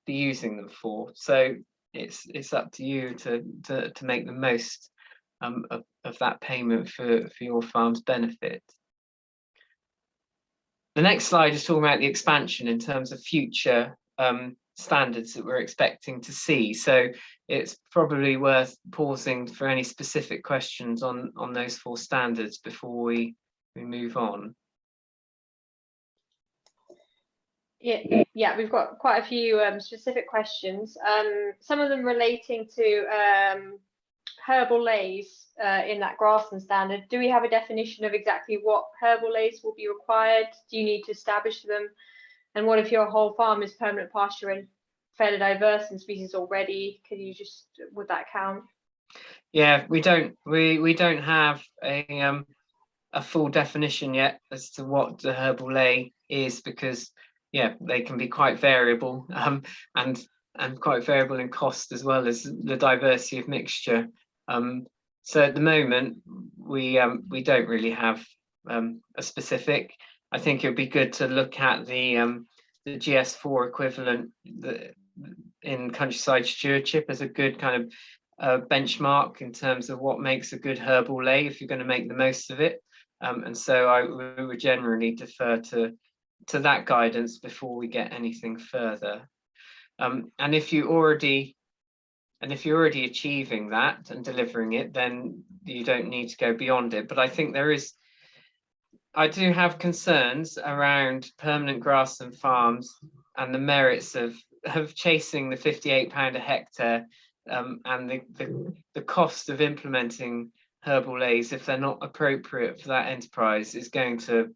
be using them for. So it's up to you to make the most of that payment for your farm's benefit. The next slide is talking about the expansion in terms of future standards that we're expecting to see. So it's probably worth pausing for any specific questions on those 4 standards before we move on. Yeah, we've got quite a few specific questions. Some of them relating to herbal lays in that Grasslands standard. Do we have a definition of exactly what herbal lays will be required? Do you need to establish them? And what if your whole farm is permanent pasture and fairly diverse in species already? Would that count? Yeah, we don't have a full definition yet as to what the herbal lay is, because yeah, they can be quite variable and quite variable in cost, as well as the diversity of mixture. So at the moment we don't really have a specific. I think it would be good to look at the GS4 equivalent in countryside stewardship as a good kind of benchmark in terms of what makes a good herbal lay if you're going to make the most of it. And so we would generally defer to that guidance before we get anything further. And if you're already achieving that and delivering it, then you don't need to go beyond it. But I think I do have concerns around permanent grassland farms and the merits of chasing the £58 a hectare and the cost of implementing herbal lays, if they're not appropriate for that enterprise, is going to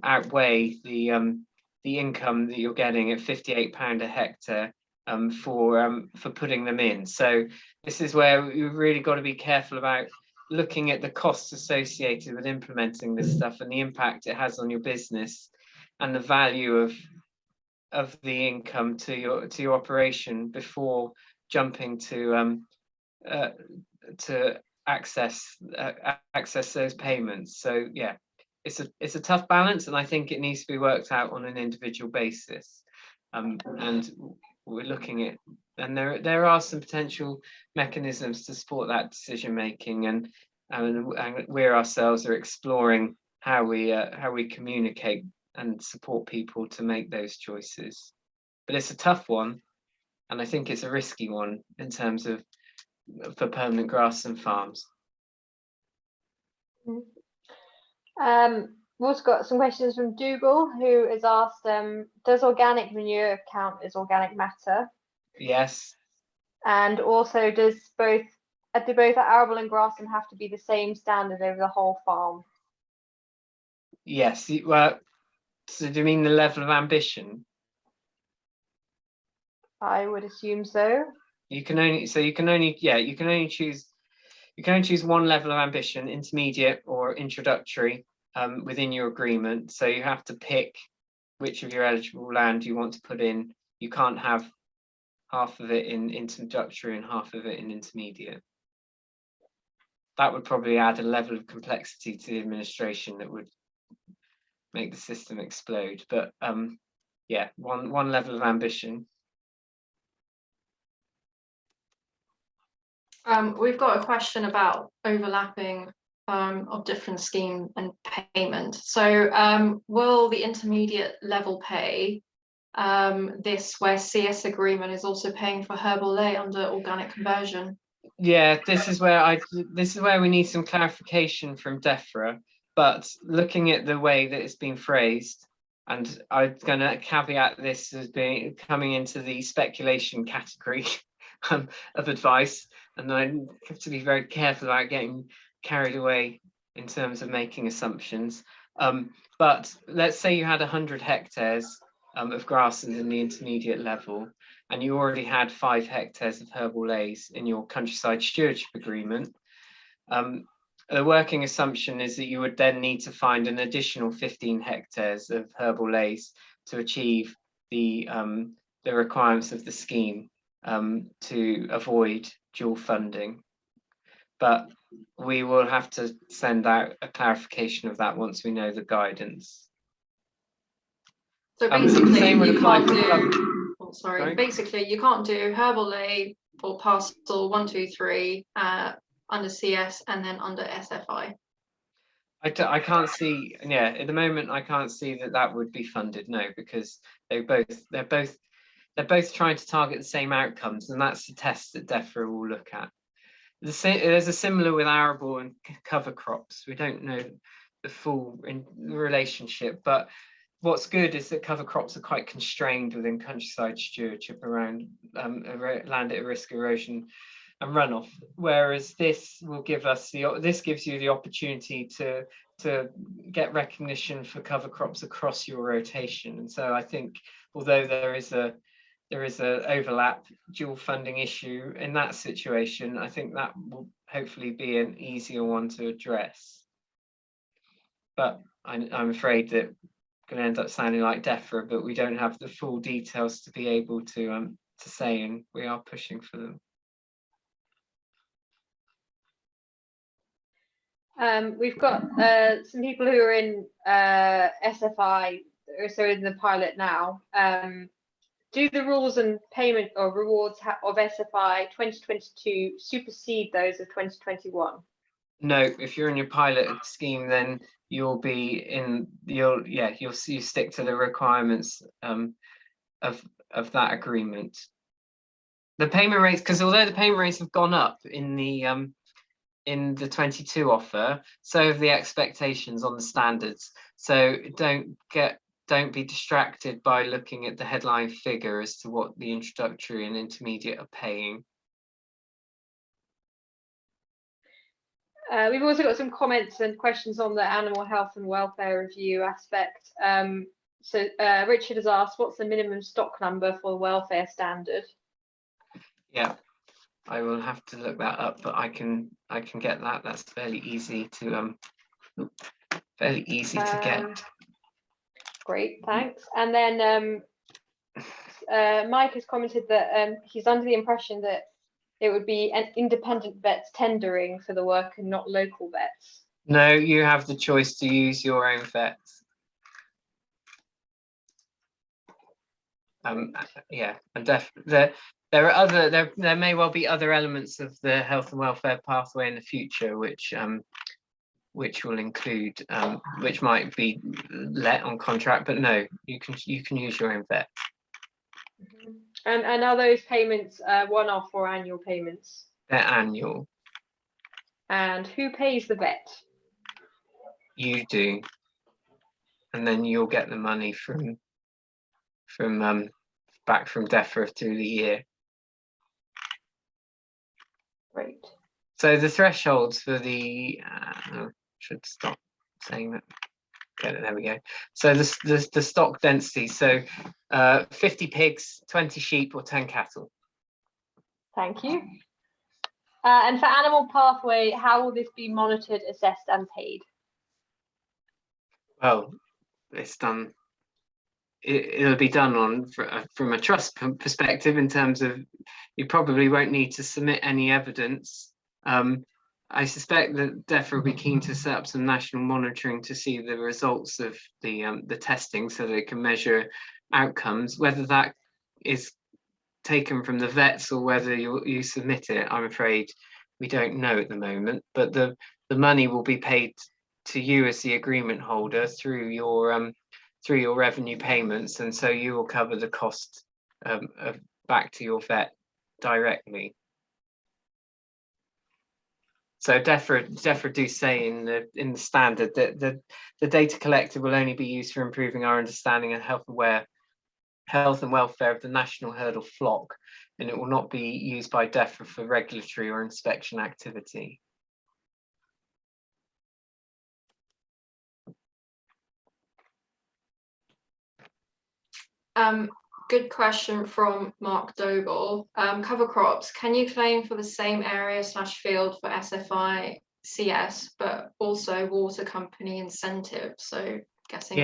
outweigh the income that you're getting at £58 a hectare for putting them in. So this is where you've really got to be careful about looking at the costs associated with implementing this stuff and the impact it has on your business and the value of the income to your operation before jumping to access those payments. So yeah, it's a tough balance, and I think it needs to be worked out on an individual basis. And we're looking at, and there are some potential mechanisms to support that decision making, and we ourselves are exploring how we communicate and support people to make those choices. But it's a tough one, and I think it's a risky one in terms of for permanent grassland farms. We've also got some questions from Dougal, who has asked, does organic manure count as organic matter? Yes. And also, do both arable and grassland have to be the same standard over the whole farm? Yes. Well, so do you mean the level of ambition? I would assume so. You can only choose one level of ambition, intermediate or introductory, within your agreement. So you have to pick which of your eligible land you want to put in. You can't have half of it in introductory and half of it in intermediate. That would probably add a level of complexity to the administration that would make the system explode. But yeah, one level of ambition. We've got a question about overlapping of different scheme and payment. So will the intermediate level pay this where CS agreement is also paying for herbal lay under organic conversion? Yeah, this is where we need some clarification from DEFRA. But looking at the way that it's been phrased, and I'm going to caveat this as being coming into the speculation category of advice, and I have to be very careful about getting carried away in terms of making assumptions. But let's say you had 100 hectares of grassland in the intermediate level, and you already had 5 hectares of herbal lays in your countryside stewardship agreement. The working assumption is that you would then need to find an additional 15 hectares of herbal lays to achieve the requirements of the scheme to avoid dual funding. But we will have to send out a clarification of that once we know the guidance. So the basically, same would you apply can't for do. Oh, Sorry? sorry. Basically, you can't do herbal lay or parcel 1, 2, 3 under CS and then under SFI. I can't see, yeah, at the moment I can't see that would be funded, no, because they're both trying to target the same outcomes, and that's the test that DEFRA will look at. There's a similar with arable and cover crops. We don't know the full relationship, but what's good is that cover crops are quite constrained within countryside stewardship around land at risk erosion and runoff, whereas this will give us this gives you the opportunity to get recognition for cover crops across your rotation. And so I think, although there is a overlap dual funding issue in that situation, I think that will hopefully be an easier one to address. But I'm afraid that going to end up sounding like DEFRA, but we don't have the full details to be able to say, and we are pushing for them. We've got some people who are in SFI, so in the pilot now. Do the rules and payment or rewards of SFI 2022 supersede those of 2021? No, if you're in your pilot scheme, then you'll be in you stick to the requirements of that agreement. The payment rates, because although the payment rates have gone up in the 22 offer, so have the expectations on the standards. So don't be distracted by looking at the headline figure as to what the introductory and intermediate are paying. We've also got some comments and questions on the animal health and welfare review aspect. So Richard has asked, what's the minimum stock number for the welfare standard? Yeah, I will have to look that up, but I can get that. That's fairly easy to get. Great, thanks. And then Mike has commented that he's under the impression that it would be an independent vets tendering for the work and not local vets. No, you have the choice to use your own vets. Yeah, and there may well be other elements of the health and welfare pathway in the future, which will include which might be let on contract, but no, you can use your own vet. And are those payments one-off or annual payments? They're annual. And who pays the vet? You do, and then you'll get the money from back from DEFRA through the year. Great. So the thresholds for the should stop saying that. Okay, there we go. So the stock density. So 50 pigs, 20 sheep, or 10 cattle. Thank you. And for animal pathway, how will this be monitored, assessed, and paid? Well, it's done. It'll be done from a trust perspective, in terms of you probably won't need to submit any evidence. I suspect that DEFRA will be keen to set up some national monitoring to see the results of the testing, so they can measure outcomes. Whether that is taken from the vets or whether you submit it, I'm afraid we don't know at the moment. But the money will be paid to you as the agreement holder through your revenue payments, and so you will cover the cost back to your vet directly. So DEFRA do say in the standard that the data collected will only be used for improving our understanding of health and welfare of the national herd or flock, and it will not be used by DEFRA for regulatory or inspection activity. Good question from Mark Doble. Cover crops, can you claim for the same area / field for SFI CS, but also water company incentive? So guessing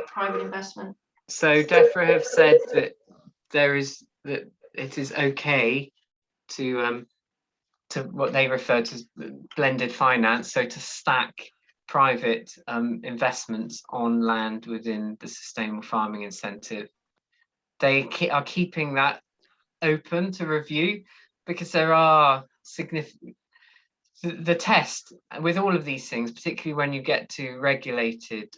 private investment. So DEFRA have said that it is okay to what they refer to as blended finance, so to stack private investments on land within the sustainable farming incentive. They are keeping that open to review because there are significant, the test with all of these things, particularly when you get to regulated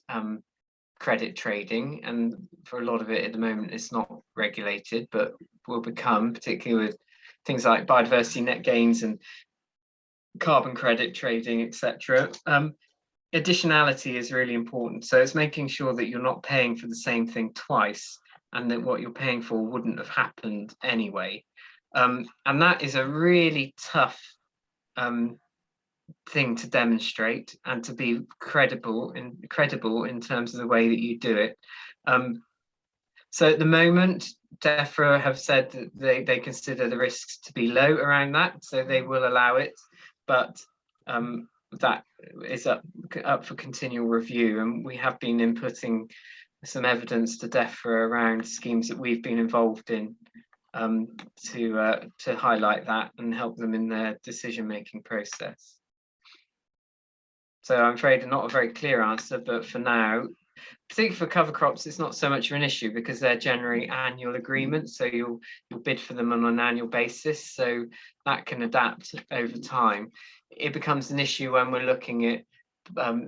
credit trading, and for a lot of it at the moment it's not regulated, but will become, particularly with things like biodiversity net gains and carbon credit trading, etc. Additionality is really important. So it's making sure that you're not paying for the same thing twice, and that what you're paying for wouldn't have happened anyway. And that is a really tough thing to demonstrate and to be credible in terms of the way that you do it. So at the moment, DEFRA have said that they consider the risks to be low around that, so they will allow it, but that is up for continual review, and we have been inputting some evidence to DEFRA around schemes that we've been involved in to highlight that and help them in their decision-making process. So I'm afraid not a very clear answer, but for now, particularly for cover crops, it's not so much of an issue because they're generally annual agreements, so you'll bid for them on an annual basis, so that can adapt over time. It becomes an issue when we're looking at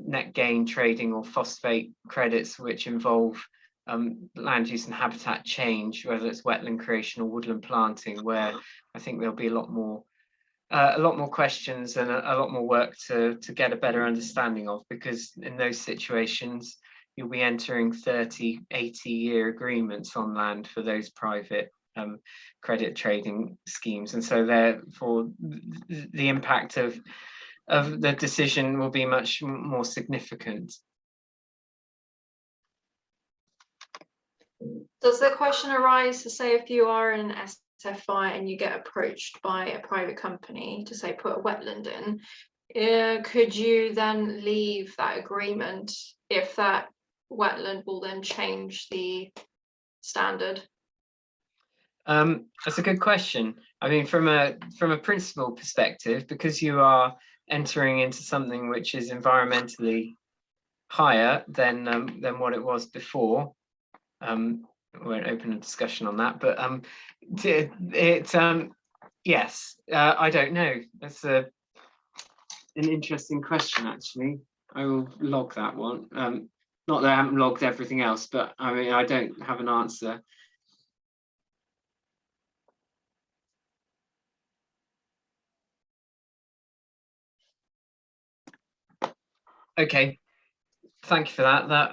net gain trading or phosphate credits, which involve land use and habitat change, whether it's wetland creation or woodland planting, where I think there'll be a lot more questions and a lot more work to get a better understanding of, because in those situations you'll be entering 30, 80-year agreements on land for those private credit trading schemes, and so therefore the impact of the decision will be much more significant. Does the question arise to say, if you are in an SFI and you get approached by a private company to say put a wetland in, could you then leave that agreement if that wetland will then change the standard? That's a good question. I mean, from a principal perspective, because you are entering into something which is environmentally higher than what it was before, we won't open a discussion on that, but yes, I don't know. That's an interesting question, actually. I will log that one. Not that I haven't logged everything else, but I mean, I don't have an answer. Okay, thank you for that. That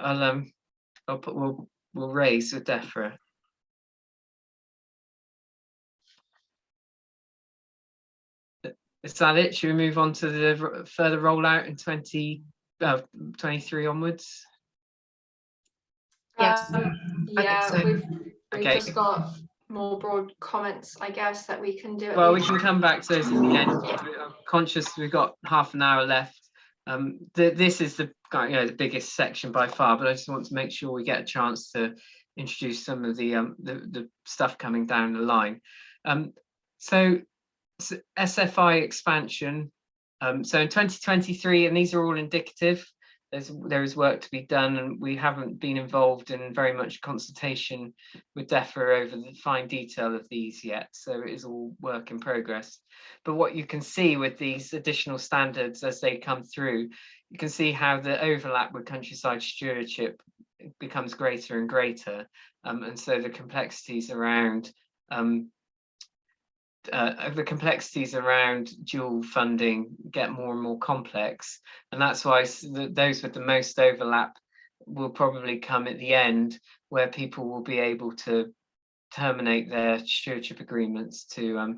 we'll raise with DEFRA. Is that it? Should we move on to the further rollout in 2023 onwards? Yes, Yeah, so. we've Okay. just got more broad comments, I guess, that we can do. Well, we can come back to those in the end. I'm conscious we've got half an hour left. This is the biggest section by far, but I just want to make sure we get a chance to introduce some of the stuff coming down the line. So SFI expansion. So in 2023, and these are all indicative, there is work to be done, and we haven't been involved in very much consultation with DEFRA over the fine detail of these yet, so it is all work in progress. But what you can see with these additional standards as they come through, you can see how the overlap with countryside stewardship becomes greater and greater, and so the complexities around dual funding get more and more complex, and that's why those with the most overlap will probably come at the end, where people will be able to terminate their stewardship agreements to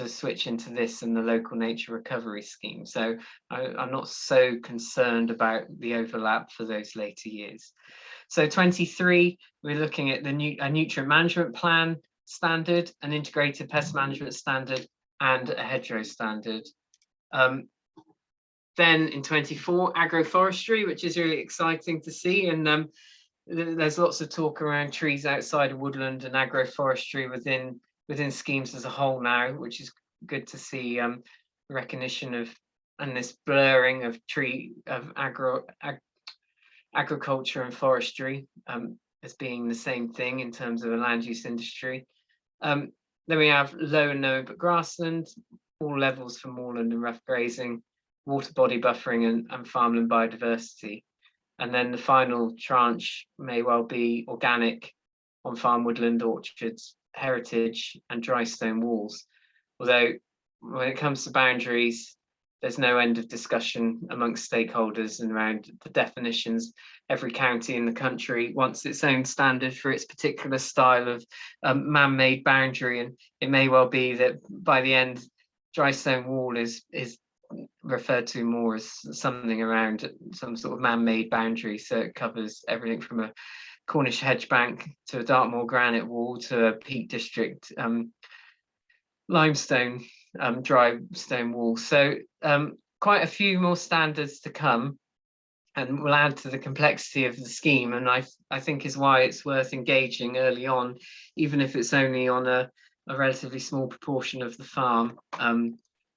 switch into this and the local nature recovery scheme. So I'm not so concerned about the overlap for those later years. So 23, we're looking at a nutrient management plan standard, an integrated pest management standard, and a hedgerow standard. Then in 24, agroforestry, which is really exciting to see, and there's lots of talk around trees outside of woodland and agroforestry within schemes as a whole now, which is good to see recognition of and this blurring of agriculture and forestry as being the same thing in terms of a land use industry. Then we have low and no input grassland, all levels for moorland and rough grazing, water body buffering and farmland biodiversity. And then the final tranche may well be organic on farm woodland, orchards, heritage and dry stone walls. Although when it comes to boundaries, there's no end of discussion amongst stakeholders and around the definitions. Every county in the country wants its own standard for its particular style of man-made boundary, and it may well be that by the end, dry stone wall is referred to more as something around some sort of man-made boundary. So it covers everything from a Cornish hedge bank to a Dartmoor granite wall to a Peak District limestone dry stone wall. So quite a few more standards to come, and will add to the complexity of the scheme, and I think is why it's worth engaging early on, even if it's only on a relatively small proportion of the farm,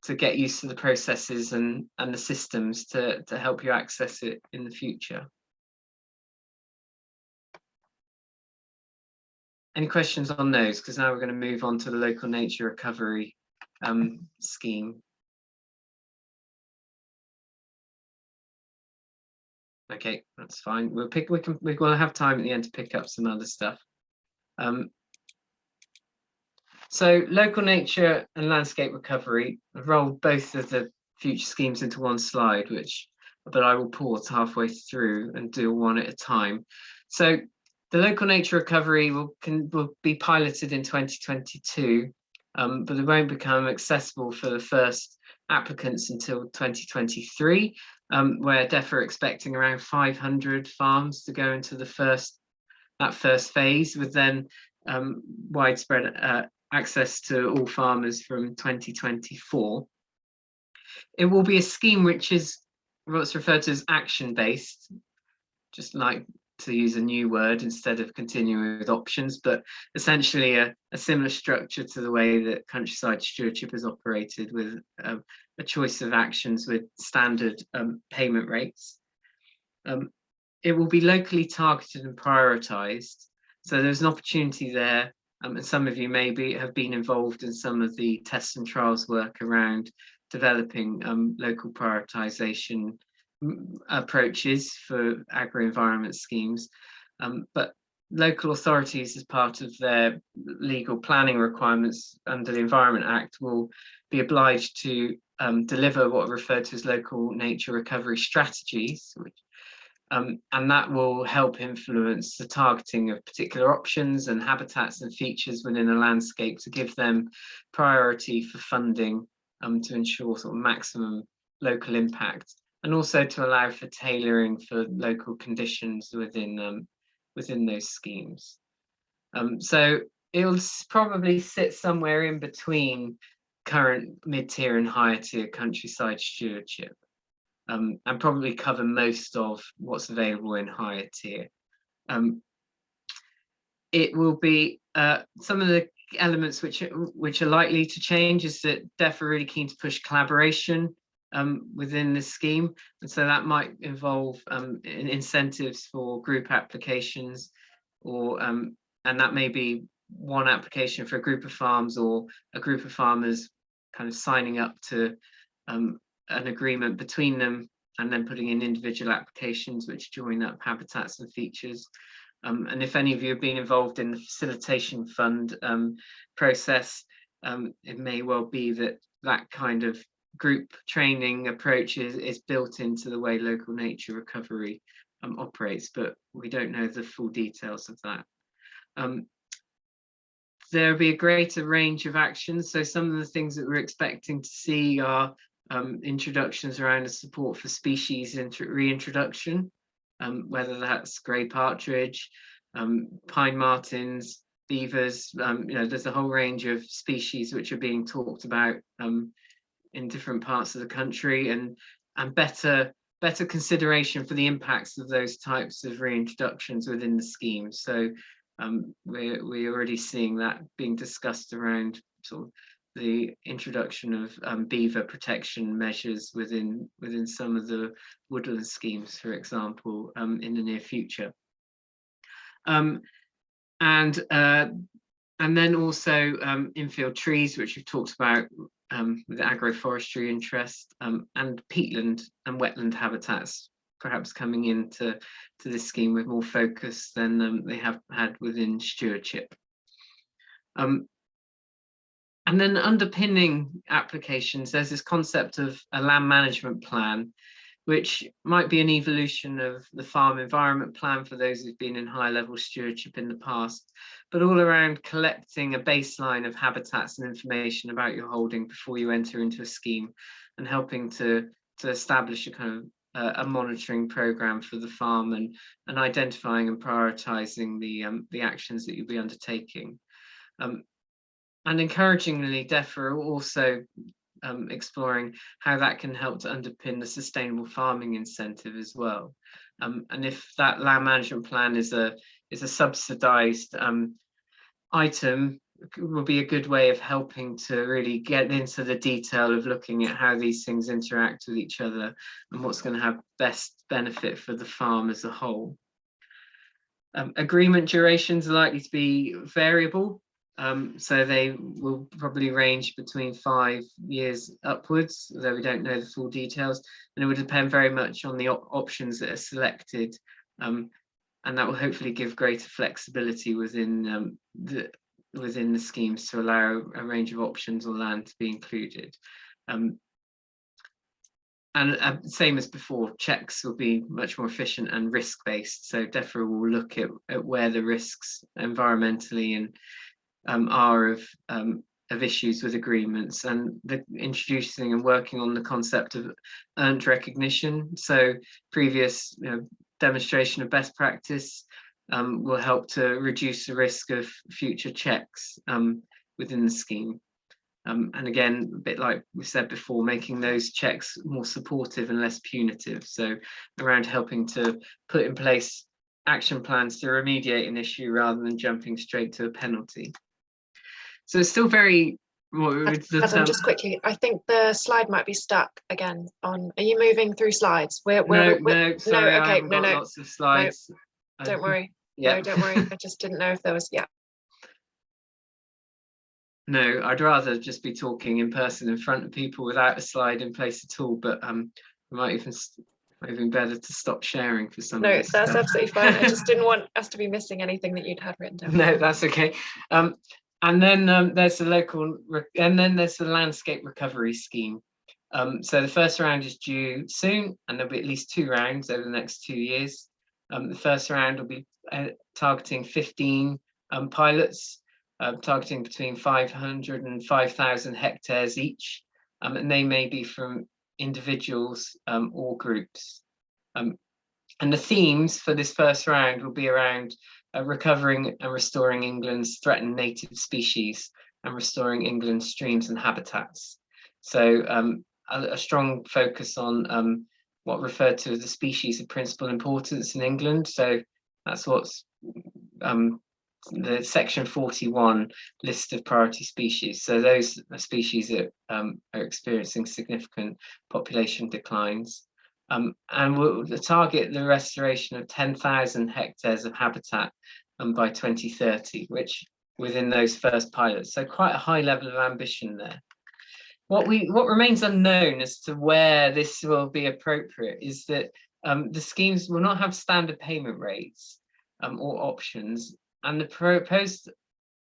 to get used to the processes and the systems to help you access it in the future. Any questions on those? Because now we're going to move on to the local nature recovery scheme. Okay, that's fine. We're going to have time at the end to pick up some other stuff. So local nature and landscape recovery, I've rolled both of the future schemes into one slide, but I will pause halfway through and do one at a time. So the local nature recovery will be piloted in 2022, but it won't become accessible for the first applicants until 2023, where DEF are expecting around 500 farms to go into that first phase, with then widespread access to all farmers from 2024. It will be a scheme which is what's referred to as action-based, just like to use a new word instead of continuing with options, but essentially a similar structure to the way that countryside stewardship is operated, with a choice of actions with standard payment rates. It will be locally targeted and prioritised, so there's an opportunity there, and some of you maybe have been involved in some of the tests and trials work around developing local prioritisation approaches for agri-environment schemes, but local authorities, as part of their legal planning requirements under the Environment Act, will be obliged to deliver what are referred to as local nature recovery strategies, and that will help influence the targeting of particular options and habitats and features within a landscape to give them priority for funding, to ensure sort of maximum local impact, and also to allow for tailoring for local conditions within those schemes. So it'll probably sit somewhere in between current mid-tier and higher tier countryside stewardship, and probably cover most of what's available in higher tier. It will be some of the elements which are likely to change is that DEF are really keen to push collaboration within this scheme, and so that might involve incentives for group applications, or and that may be one application for a group of farms, or a group of farmers kind of signing up to an agreement between them and then putting in individual applications which join up habitats and features. And if any of you have been involved in the Facilitation Fund process, it may well be that kind of group training approach is built into the way local nature recovery operates, but we don't know the full details of that. There'll be a greater range of actions. So some of the things that we're expecting to see are introductions around the support for species reintroduction, whether that's grey partridge, pine martins, beavers. There's a whole range of species which are being talked about in different parts of the country, and better consideration for the impacts of those types of reintroductions within the scheme. So we're already seeing that being discussed around sort of the introduction of beaver protection measures within some of the woodland schemes, for example, in the near future. And then also infield trees, which we've talked about with agroforestry interest, and peatland and wetland habitats perhaps coming into this scheme with more focus than they have had within stewardship. And then underpinning applications, there's this concept of a land management plan, which might be an evolution of the farm environment plan for those who've been in high level stewardship in the past, but all around collecting a baseline of habitats and information about your holding before you enter into a scheme, and helping to establish a kind of a monitoring program for the farm, and identifying and prioritizing the actions that you'll be undertaking. And encouragingly, DEFRA are also exploring how that can help to underpin the sustainable farming incentive as well. And if that land management plan is a subsidised item, it will be a good way of helping to really get into the detail of looking at how these things interact with each other and what's going to have best benefit for the farm as a whole. Agreement durations are likely to be variable. So they will probably range between 5 years upwards, though we don't know the full details, and it would depend very much on the options that are selected, and that will hopefully give greater flexibility within the schemes to allow a range of options or land to be included. And same as before, checks will be much more efficient and risk-based, so DEFRA will look at where the risks environmentally and are of issues with agreements, and introducing and working on the concept of earned recognition. So previous demonstration of best practice will help to reduce the risk of future checks within the scheme. And again, a bit like we said before, making those checks more supportive and less punitive. So around helping to put in place action plans to remediate an issue rather than jumping straight to a penalty. So it's still very Adam, just quickly, I think the slide might be stuck again on. Are you moving through slides? No, sorry, no, okay, no, lots of slides. No, don't worry. Yeah. No, don't worry. I just didn't know if there was. Yeah. No, I'd rather just be talking in person in front of people without a slide in place at all. But it might even better to stop sharing for some. No, that's absolutely fine. I just didn't want us to be missing anything that you'd had written down. No, that's okay. And then there's the landscape recovery scheme. So the first round is due soon, and there'll be at least 2 rounds over the next 2 years. The first round will be targeting 15 pilots, targeting between 500 and 5,000 hectares each, and they may be from individuals or groups. And the themes for this first round will be around recovering and restoring England's threatened native species and restoring England's streams and habitats. So a strong focus on what referred to as the species of principal importance in England. So that's what's the section 41 list of priority species. So those are species that are experiencing significant population declines. And we'll target the restoration of 10,000 hectares of habitat by 2030, which within those first pilots. So quite a high level of ambition there. What remains unknown as to where this will be appropriate is that the schemes will not have standard payment rates or options, and the proposed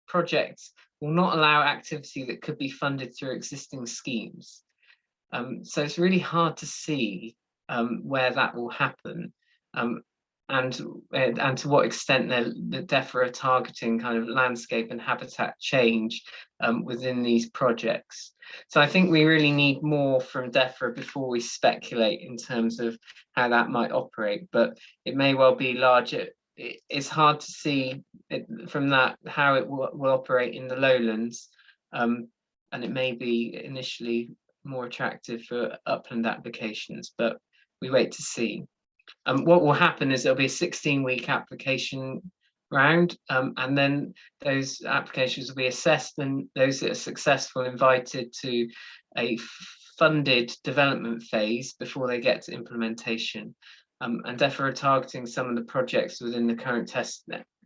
projects will not allow activity that could be funded through existing schemes. So it's really hard to see where that will happen, and to what extent the DEFRA are targeting kind of landscape and habitat change within these projects. So I think we really need more from DEFRA before we speculate in terms of how that might operate, but it may well be larger. It's hard to see from that how it will operate in the lowlands, and it may be initially more attractive for upland applications, but we wait to see. What will happen is there'll be a 16-week application round, and then those applications will be assessed, and those that are successful invited to a funded development phase before they get to implementation. And DEFRA are targeting some of the projects within the current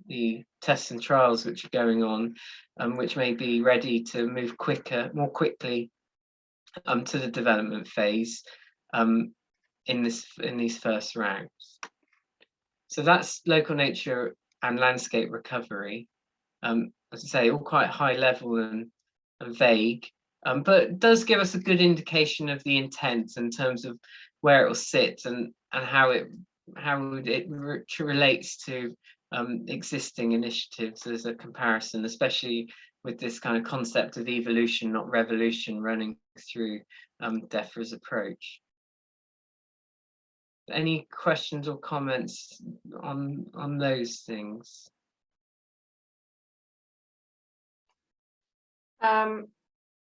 the tests and trials which are going on, which may be ready to move more quickly to the development phase in these first rounds. So that's local nature and landscape recovery. As I say, all quite high level and vague, but it does give us a good indication of the intent in terms of where it will sit and how it relates to existing initiatives as a comparison, especially with this kind of concept of evolution, not revolution, running through DEFRA's approach. Any questions or comments on those things?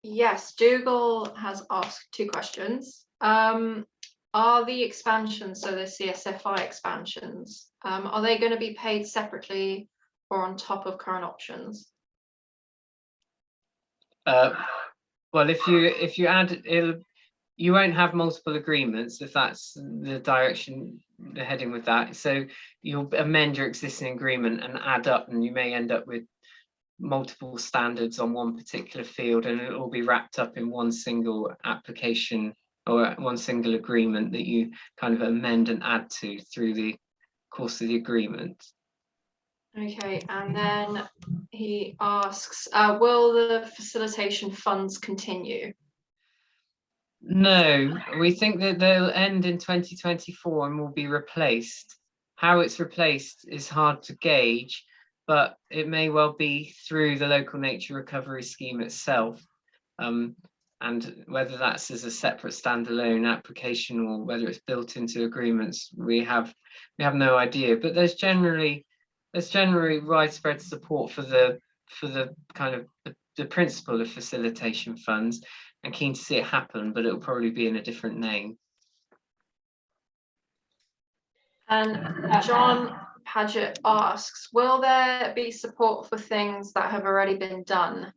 Yes, Dougal has asked 2 questions. Are the expansions, so the CSFI expansions, are they going to be paid separately or on top of current options? Well, if you add, you won't have multiple agreements if that's the direction they're heading with that. So you'll amend your existing agreement and add up, and you may end up with multiple standards on one particular field, and it will be wrapped up in one single application or one single agreement that you kind of amend and add to through the course of the agreement. Okay, and then he asks, will the facilitation funds continue? No, we think that they'll end in 2024 and will be replaced. How it's replaced is hard to gauge, but it may well be through the local nature recovery scheme itself. And whether that's as a separate standalone application or whether it's built into agreements, we have no idea. But there's generally widespread support for the kind of the principle of facilitation funds, and keen to see it happen, but it'll probably be in a different name. And John Paget asks, will there be support for things that have already been done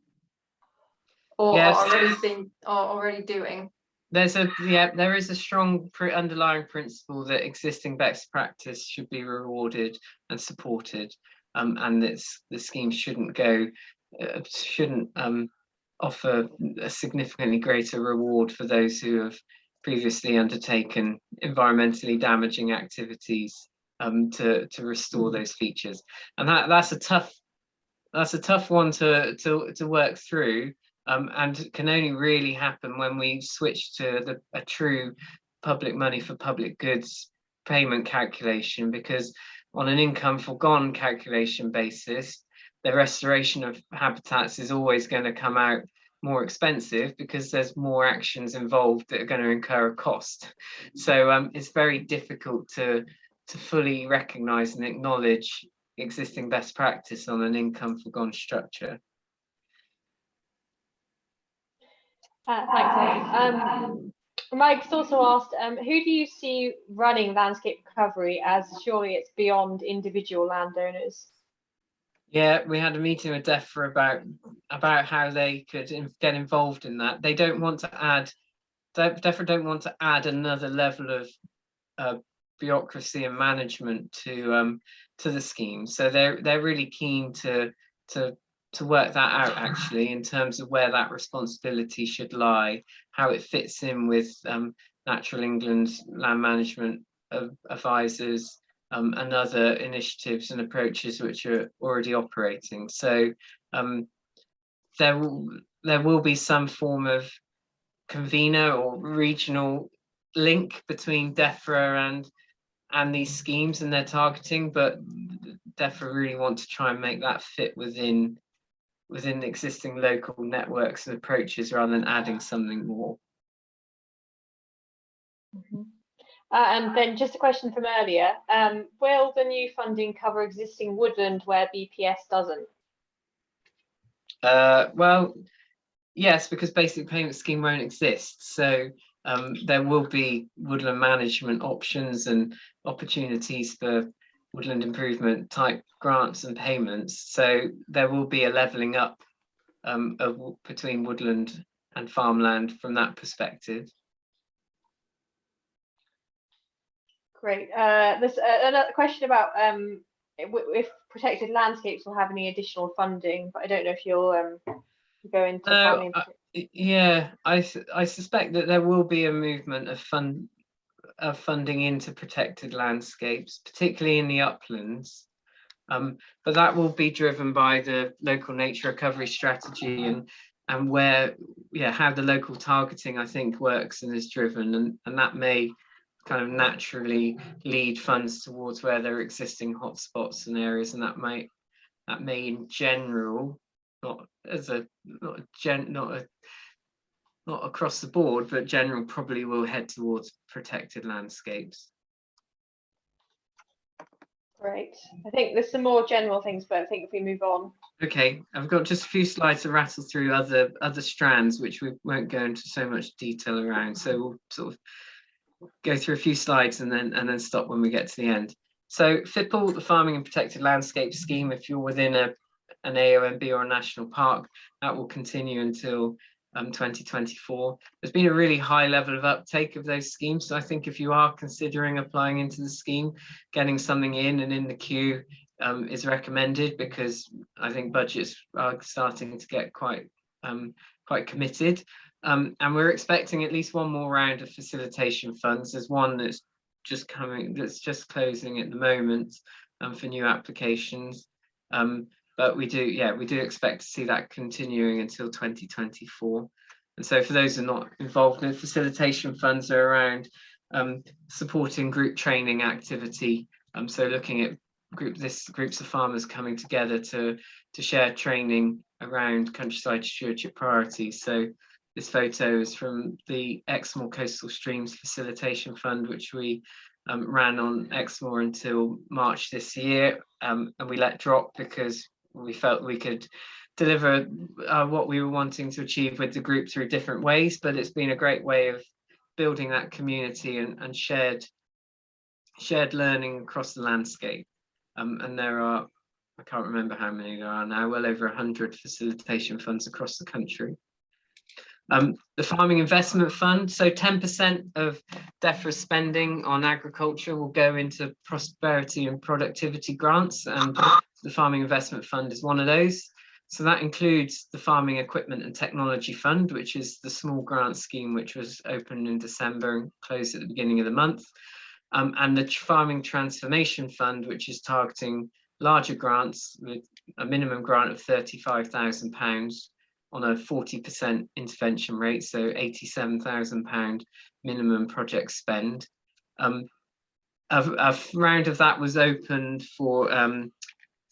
or Yes. are already doing? There is a strong underlying principle that existing best practice should be rewarded and supported, and the scheme shouldn't offer a significantly greater reward for those who have previously undertaken environmentally damaging activities to restore those features. And that's a tough one to work through, and can only really happen when we switch to a true public money for public goods payment calculation, because on an income forgone calculation basis, the restoration of habitats is always going to come out more expensive because there's more actions involved that are going to incur a cost. So it's very difficult to fully recognise and acknowledge existing best practice on an income forgone structure. Thanks. Mike's also asked, who do you see running landscape recovery, as surely it's beyond individual landowners? Yeah, we had a meeting with DEFRA about how they could get involved in that. They don't want to add, DEFRA don't want to add another level of bureaucracy and management to the scheme. So they're really keen to work that out, actually, in terms of where that responsibility should lie, how it fits in with Natural England's land management advisors, and other initiatives and approaches which are already operating. So there will be some form of convener or regional link between DEFRA and these schemes and their targeting, but DEFRA really want to try and make that fit within existing local networks and approaches rather than adding something more. Mm-hmm. And then just a question from earlier, will the new funding cover existing woodland where BPS doesn't? Well, yes, because basic payment scheme won't exist. So there will be woodland management options and opportunities for woodland improvement type grants and payments. So there will be a levelling up between woodland and farmland from that perspective. Great. There's another question about if protected landscapes will have any additional funding, but I don't know if you'll go into farming. Yeah, I suspect that there will be a movement of funding into protected landscapes, particularly in the uplands. But that will be driven by the local nature recovery strategy and where, yeah, how the local targeting, I think, works and is driven, and that may kind of naturally lead funds towards where there are existing hotspots and areas, and that may in general, not across the board, but general probably will head towards protected landscapes. Great. I think there's some more general things, but I think if we move on. Okay, I've got just a few slides to rattle through other strands, which we won't go into so much detail around. So we'll sort of go through a few slides and then stop when we get to the end. So FIPL, the Farming and Protected Landscape Scheme, if you're within an AONB or a national park, that will continue until 2024. There's been a really high level of uptake of those schemes. So I think if you are considering applying into the scheme, getting something in and in the queue is recommended, because I think budgets are starting to get quite committed. And we're expecting at least one more round of facilitation funds. There's one that's just closing at the moment for new applications. But we do expect to see that continuing until 2024. And so for those who are not involved in facilitation funds, are around supporting group training activity. So looking at groups of farmers coming together to share training around countryside stewardship priorities. So this photo is from the Exmoor Coastal Streams Facilitation Fund, which we ran on Exmoor until March this year, and we let drop because we felt we could deliver what we were wanting to achieve with the group through different ways. But it's been a great way of building that community and shared learning across the landscape. And there are, I can't remember how many there are now, well over 100 facilitation funds across the country. The Farming Investment Fund, so 10% of DEFRA's spending on agriculture will go into prosperity and productivity grants, and the Farming Investment Fund is one of those. So that includes the Farming Equipment and Technology Fund, which is the small grant scheme which was opened in December and closed at the beginning of the month, and the Farming Transformation Fund, which is targeting larger grants with a minimum grant of £35,000 on a 40% intervention rate, so £87,000 minimum project spend. A round of that was opened for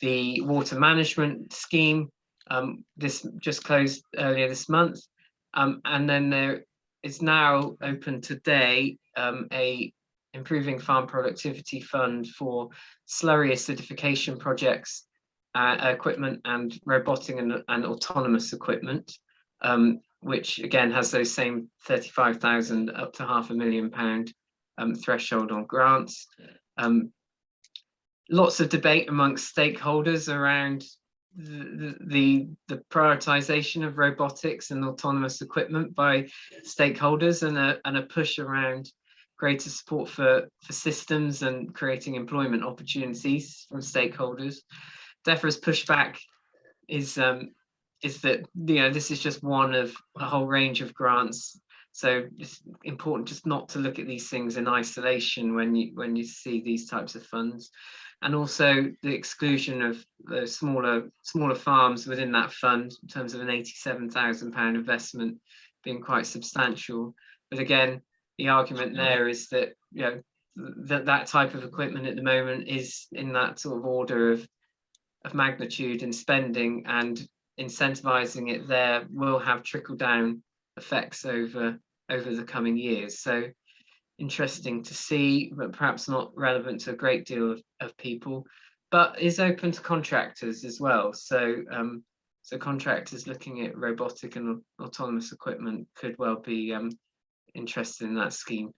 the water management scheme. This just closed earlier this month, and then there is now open today a Improving Farm Productivity Fund for slurry acidification projects, equipment and robotic and autonomous equipment, which again has those same 35,000 up to £500,000 threshold on grants. Lots of debate amongst stakeholders around the prioritisation of robotics and autonomous equipment by stakeholders, and a push around greater support for systems and creating employment opportunities from stakeholders. DEFRA's pushback is that this is just one of a whole range of grants. So it's important just not to look at these things in isolation when you see these types of funds, and also the exclusion of the smaller farms within that fund in terms of an £87,000 investment being quite substantial. But again, the argument there is that that type of equipment at the moment is in that sort of order of magnitude in spending, and incentivizing it there will have trickle down effects over the coming years. So interesting to see, but perhaps not relevant to a great deal of people, but is open to contractors as well. So so contractors looking at robotic and autonomous equipment could well be interested in that scheme.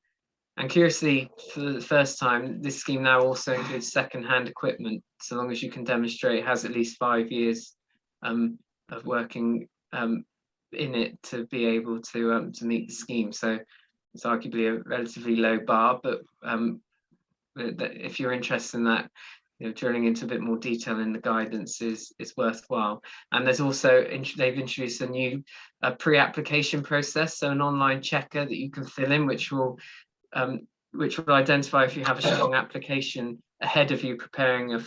And curiously, for the first time, this scheme now also includes second-hand equipment, so long as you can demonstrate it has at least 5 years of working in it to be able to meet the scheme. So it's arguably a relatively low bar, but if you're interested in that, drilling into a bit more detail in the guidance is worthwhile. And there's also, they've introduced a new pre-application process, so an online checker that you can fill in, which will identify if you have a strong application ahead of you preparing a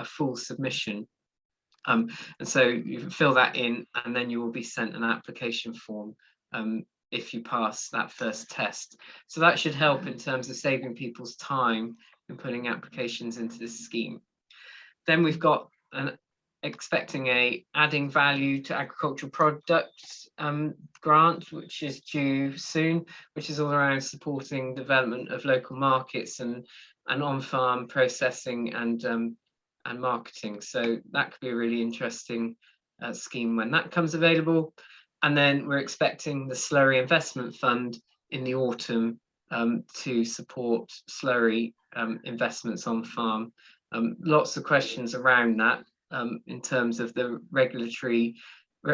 full submission. And so you fill that in, and then you will be sent an application form if you pass that first test. So that should help in terms of saving people's time in putting applications into this scheme. Then we've got expecting a adding value to agricultural products grant, which is due soon, which is all around supporting development of local markets and on-farm processing and marketing. So that could be a really interesting scheme when that comes available. And then we're expecting the Slurry Investment Fund in the autumn to support slurry investments on farm. Lots of questions around that in terms of the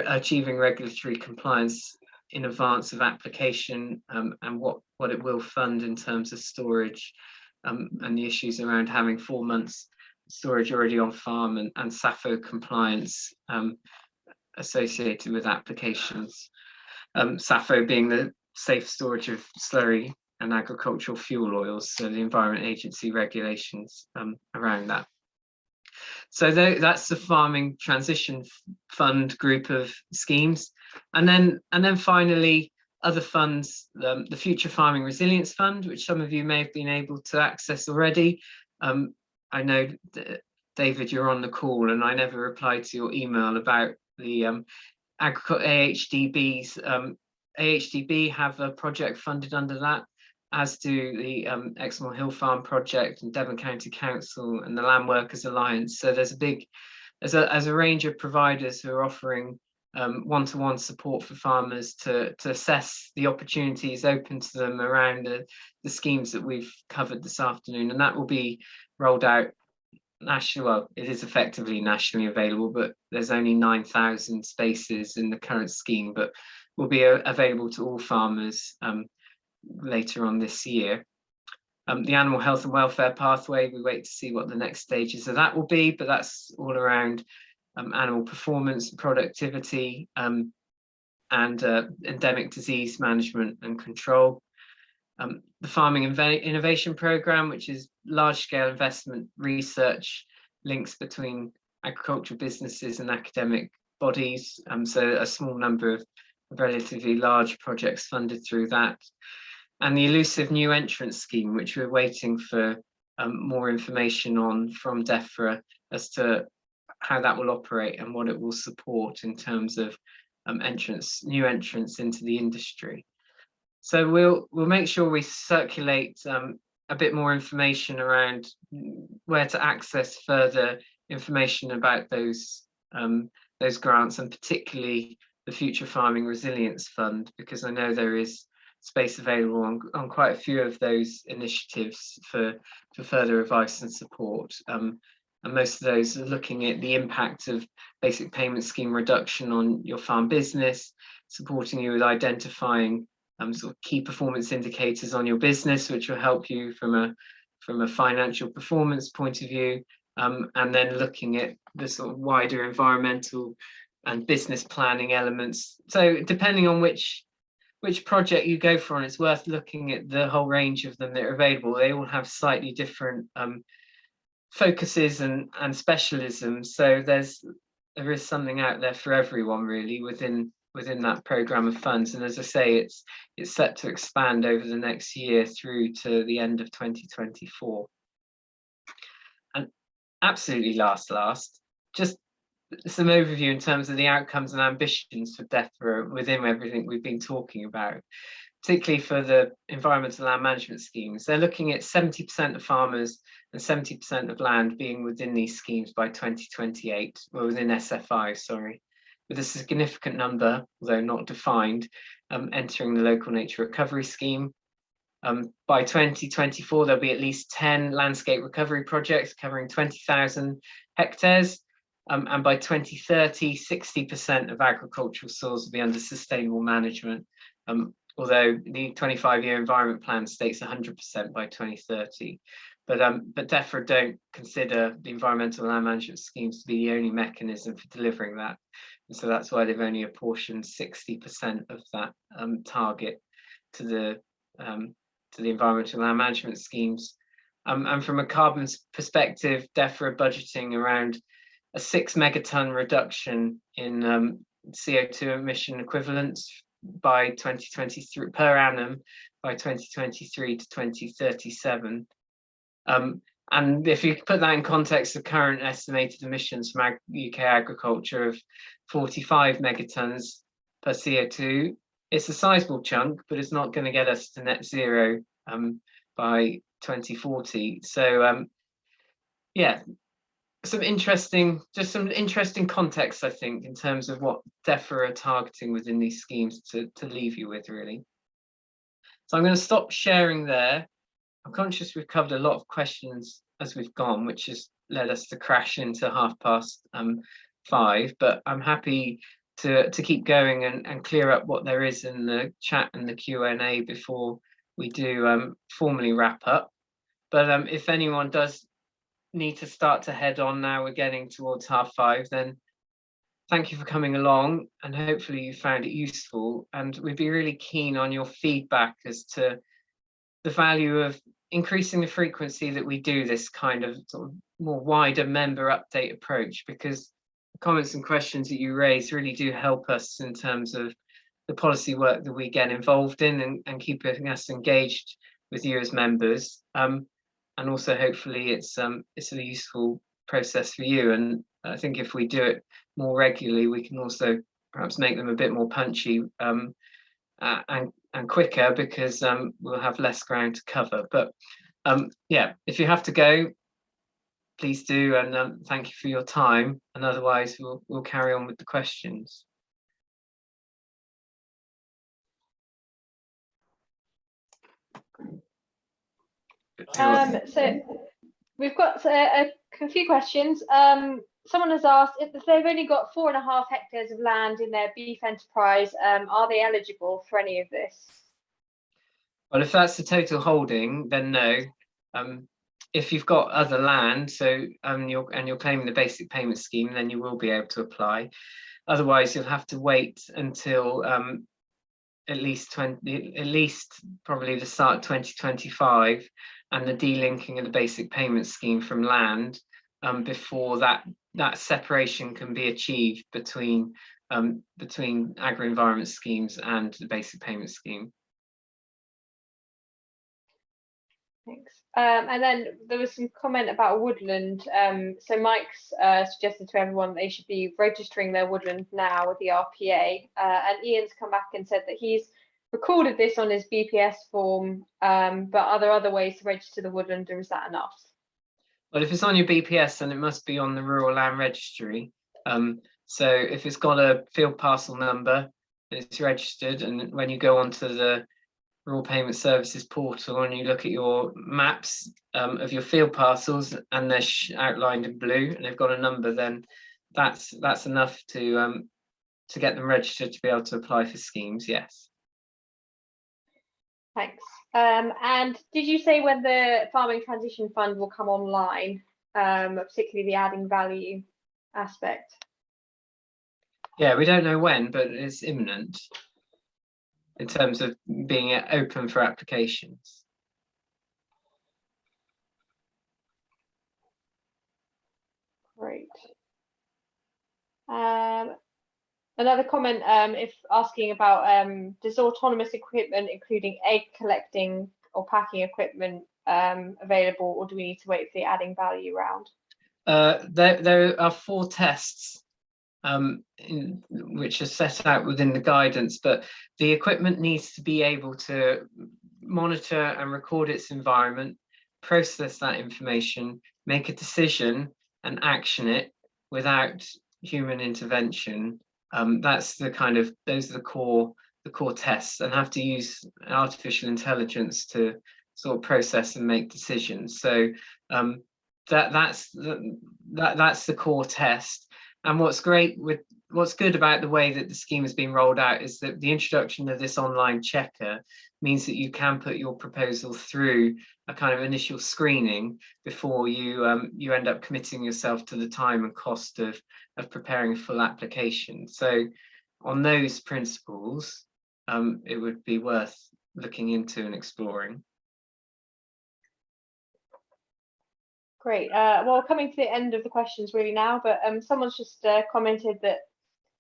achieving regulatory compliance in advance of application and what it will fund in terms of storage and the issues around having 4 months storage already on farm and SAFO compliance associated with applications. SAFO being the safe storage of slurry and agricultural fuel oils, so the Environment Agency regulations around that. So that's the Farming Transition Fund group of schemes. And then finally, other funds, the Future Farming Resilience Fund, which some of you may have been able to access already. I know, David, you're on the call, and I never replied to your email about the AHDBs. AHDB have a project funded under that, as do the Exmoor Hill Farm project and Devon County Council and the Land Workers Alliance. So there's a range of providers who are offering one-to-one support for farmers to assess the opportunities open to them around the schemes that we've covered this afternoon, and that will be rolled out nationally. Well, it is effectively nationally available, but there's only 9,000 spaces in the current scheme, but will be available to all farmers later on this year. The Animal Health and Welfare Pathway, we wait to see what the next stages of that will be, but that's all around animal performance, productivity, and endemic disease management and control. The Farming Innovation Programme, which is large-scale investment research links between agricultural businesses and academic bodies. So a small number of relatively large projects funded through that. And the elusive new entrant scheme, which we're waiting for more information on from DEFRA as to how that will operate and what it will support in terms of new entrants into the industry. So we'll make sure we circulate a bit more information around where to access further information about those grants, and particularly the Future Farming Resilience Fund, because I know there is space available on quite a few of those initiatives for further advice and support. And most of those are looking at the impact of basic payment scheme reduction on your farm business, supporting you with identifying sort of key performance indicators on your business, which will help you from a financial performance point of view, and then looking at the sort of wider environmental and business planning elements. So depending on which project you go for, and it's worth looking at the whole range of them that are available. They all have slightly different focuses and specialisms. So there is something out there for everyone really within that programme of funds. And as I say, it's set to expand over the next year through to the end of 2024. And absolutely last, just some overview in terms of the outcomes and ambitions for DEFRA within everything we've been talking about, particularly for the environmental land management schemes. They're looking at 70% of farmers and 70% of land being within these schemes by 2028, or within SFI, sorry, with a significant number, although not defined, entering the local nature recovery scheme. By 2024, there'll be at least 10 landscape recovery projects covering 20,000 hectares. And by 2030, 60% of agricultural soils will be under sustainable management. Although the 25-year environment plan states 100% by 2030. But DEFRA don't consider the environmental land management schemes to be the only mechanism for delivering that. And so that's why they've only apportioned 60% of that target to the environmental land management schemes. And from a carbon perspective, DEFRA budgeting around a 6 megaton reduction in CO2 emission equivalents by 2023 per annum by 2023 to 2037. And if you put that in context, the current estimated emissions from UK agriculture of 45 megatons per CO2, it's a sizable chunk, but it's not going to get us to net zero by 2040. So yeah, some interesting context, I think, in terms of what DEFRA are targeting within these schemes to leave you with, really. So I'm going to stop sharing there. I'm conscious we've covered a lot of questions as we've gone, which has led us to crash into 5:30, but I'm happy to keep going and clear up what there is in the chat and the Q&A before we do formally wrap up. But if anyone does need to start to head on now, we're getting towards 5:30, then thank you for coming along, and hopefully you found it useful. And we'd be really keen on your feedback as to the value of increasing the frequency that we do this kind of sort of more wider member update approach, because the comments and questions that you raise really do help us in terms of the policy work that we get involved in and keeping us engaged with you as members. And also hopefully it's a useful process for you. And I think if we do it more regularly, we can also perhaps make them a bit more punchy and quicker, because we'll have less ground to cover. But yeah, if you have to go, please do, and thank you for your time. And otherwise, we'll carry on with the questions. So we've got a few questions. Someone has asked if they've only got 4.5 hectares of land in their beef enterprise, are they eligible for any of this? Well, if that's the total holding, then no. If you've got other land, so you're claiming the basic payment scheme, then you will be able to apply. Otherwise, you'll have to wait until at least probably the start of 2025, and the delinking of the basic payment scheme from land before that separation can be achieved between agri-environment schemes and the basic payment scheme. Thanks. And then there was some comment about woodland. So Mike's suggested to everyone they should be registering their woodland now with the RPA. And Ian's come back and said that he's recorded this on his BPS form, but are there other ways to register the woodland, or is that enough? Well, if it's on your BPS, then it must be on the Rural Land Registry. So if it's got a field parcel number, it's registered, and when you go onto the Rural Payment Services portal and you look at your maps of your field parcels, and they're outlined in blue and they've got a number, then that's enough to get them registered to be able to apply for schemes. Yes. Thanks. And did you say when the Farming Transition Fund will come online, particularly the adding value aspect? Yeah, we don't know when, but it's imminent in terms of being open for applications. Great. Another comment, if asking about does autonomous equipment, including egg collecting or packing equipment, available, or do we need to wait for the adding value round? There are 4 tests which are set out within the guidance, but the equipment needs to be able to monitor and record its environment, process that information, make a decision and action it without human intervention. That's the kind of, those are the core tests and have to use artificial intelligence to sort of process and make decisions. So that's the core test. And what's good about the way that the scheme has been rolled out is that the introduction of this online checker means that you can put your proposal through a kind of initial screening before you end up committing yourself to the time and cost of preparing a full application. So on those principles, it would be worth looking into and exploring. Great. Well, coming to the end of the questions really now, but someone's just commented that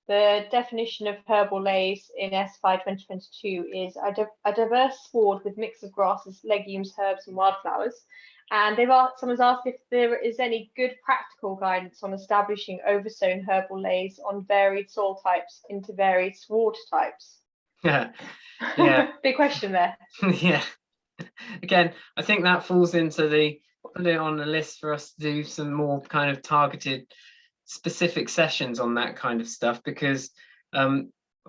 the definition of herbal lays in SFI 2022 is a diverse sward with mix of grasses, legumes, herbs, and wildflowers. And someone's asked if there is any good practical guidance on establishing oversown herbal lays on varied soil types into varied sward types. Yeah. Big question there. Yeah. Again, I think that falls into put it on the list for us to do some more kind of targeted specific sessions on that kind of stuff, because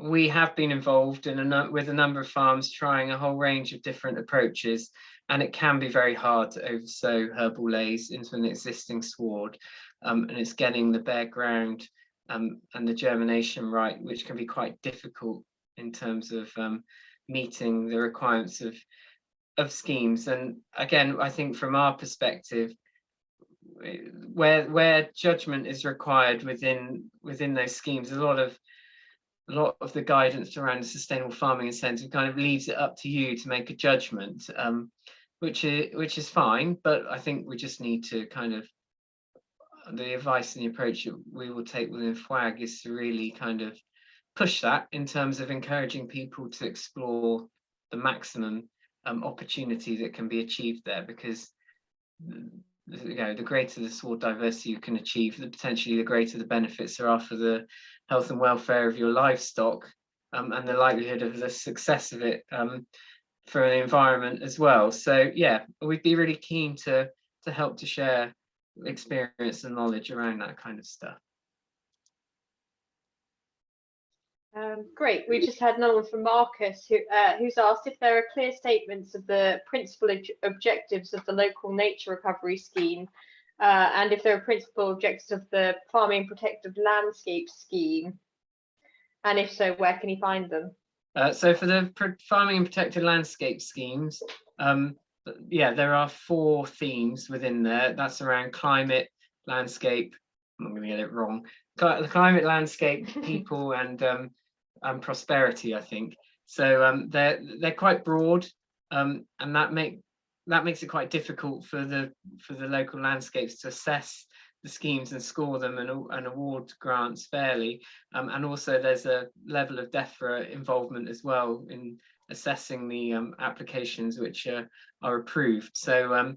we have been involved with a number of farms trying a whole range of different approaches, and it can be very hard to oversow herbal lays into an existing sward, and it's getting the bare ground and the germination right, which can be quite difficult in terms of meeting the requirements of schemes. And again, I think from our perspective, where judgment is required within those schemes, a lot of the guidance around the sustainable farming incentive kind of leaves it up to you to make a judgment, which is fine. But I think we just need to kind of, the advice and the approach that we will take within FWAG is to really kind of push that in terms of encouraging people to explore the maximum opportunity that can be achieved there, because the greater the sward diversity you can achieve, potentially the greater the benefits there are for the health and welfare of your livestock, and the likelihood of the success of it for the environment as well. So yeah, we'd be really keen to help to share experience and knowledge around that kind of stuff. Great. We just had another one from Marcus, who's asked if there are clear statements of the principal objectives of the local nature recovery scheme, and if there are principal objectives of the farming protected landscape scheme, and if so, where can you find them? So for the farming and protected landscape schemes, yeah, there are 4 themes within there. That's around climate, landscape, I'm going to get it wrong, the climate, landscape, people, and prosperity, I think. So they're quite broad, and that makes it quite difficult for the local landscapes to assess the schemes and score them and award grants fairly. And also there's a level of DEFRA involvement as well in assessing the applications which are approved. So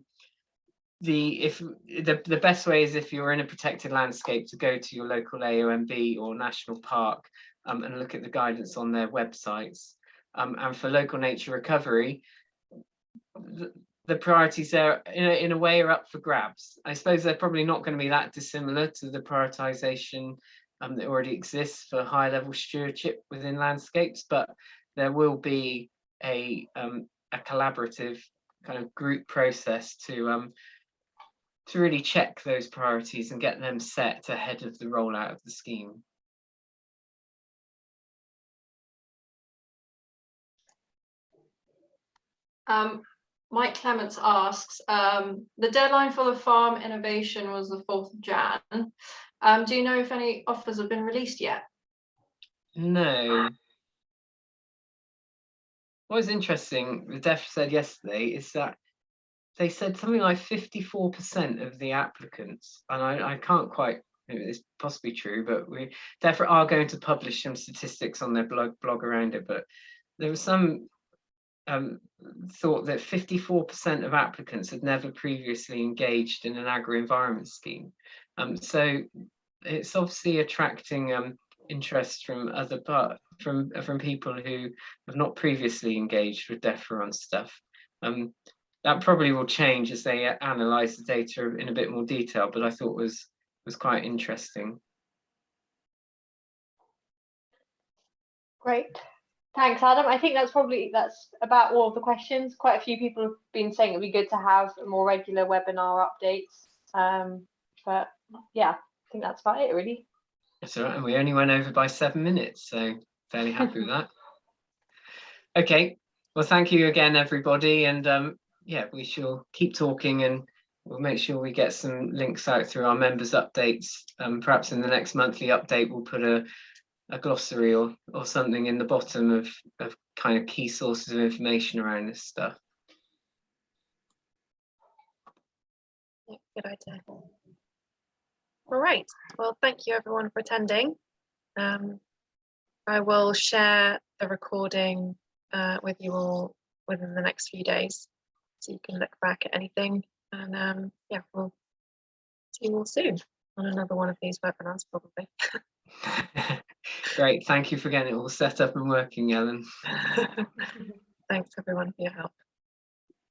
the best way is, if you're in a protected landscape, to go to your local AONB or national park and look at the guidance on their websites. And for local nature recovery, the priorities there in a way are up for grabs. I suppose they're probably not going to be that dissimilar to the prioritization that already exists for high level stewardship within landscapes, but there will be a collaborative kind of group process to really check those priorities and get them set ahead of the rollout of the scheme. Mike Clements asks, the deadline for the farm innovation was the 4th of Jan. Do you know if any offers have been released yet? No. What was interesting, the DEF said yesterday, is that they said something like 54% of the applicants, and I can't quite, it's possibly true, but we definitely are going to publish some statistics on their blog around it. But there was some thought that 54% of applicants had never previously engaged in an agro-environment scheme. So it's obviously attracting interest from from people who have not previously engaged with DEFRA on stuff. That probably will change as they analyse the data in a bit more detail, but I thought was quite interesting. Great. Thanks, Adam. I think that's about all of the questions. Quite a few people have been saying it'd be good to have more regular webinar updates. But yeah, I think that's about it really. That's all right, and we only went over by 7 minutes, so fairly happy with that. Okay, well, thank you again, everybody, and yeah, we shall keep talking, and we'll make sure we get some links out through our members updates. Perhaps in the next monthly update, we'll put a glossary or something in the bottom of kind of key sources of information around this stuff. Yeah, good idea. All right. Well, thank you everyone for attending. I will share the recording with you all within the next few days, so you can look back at anything. And yeah, we'll see you all soon on another one of these webinars, probably. Great. Thank you for getting it all set up and working, Ellen. Thanks everyone for your help.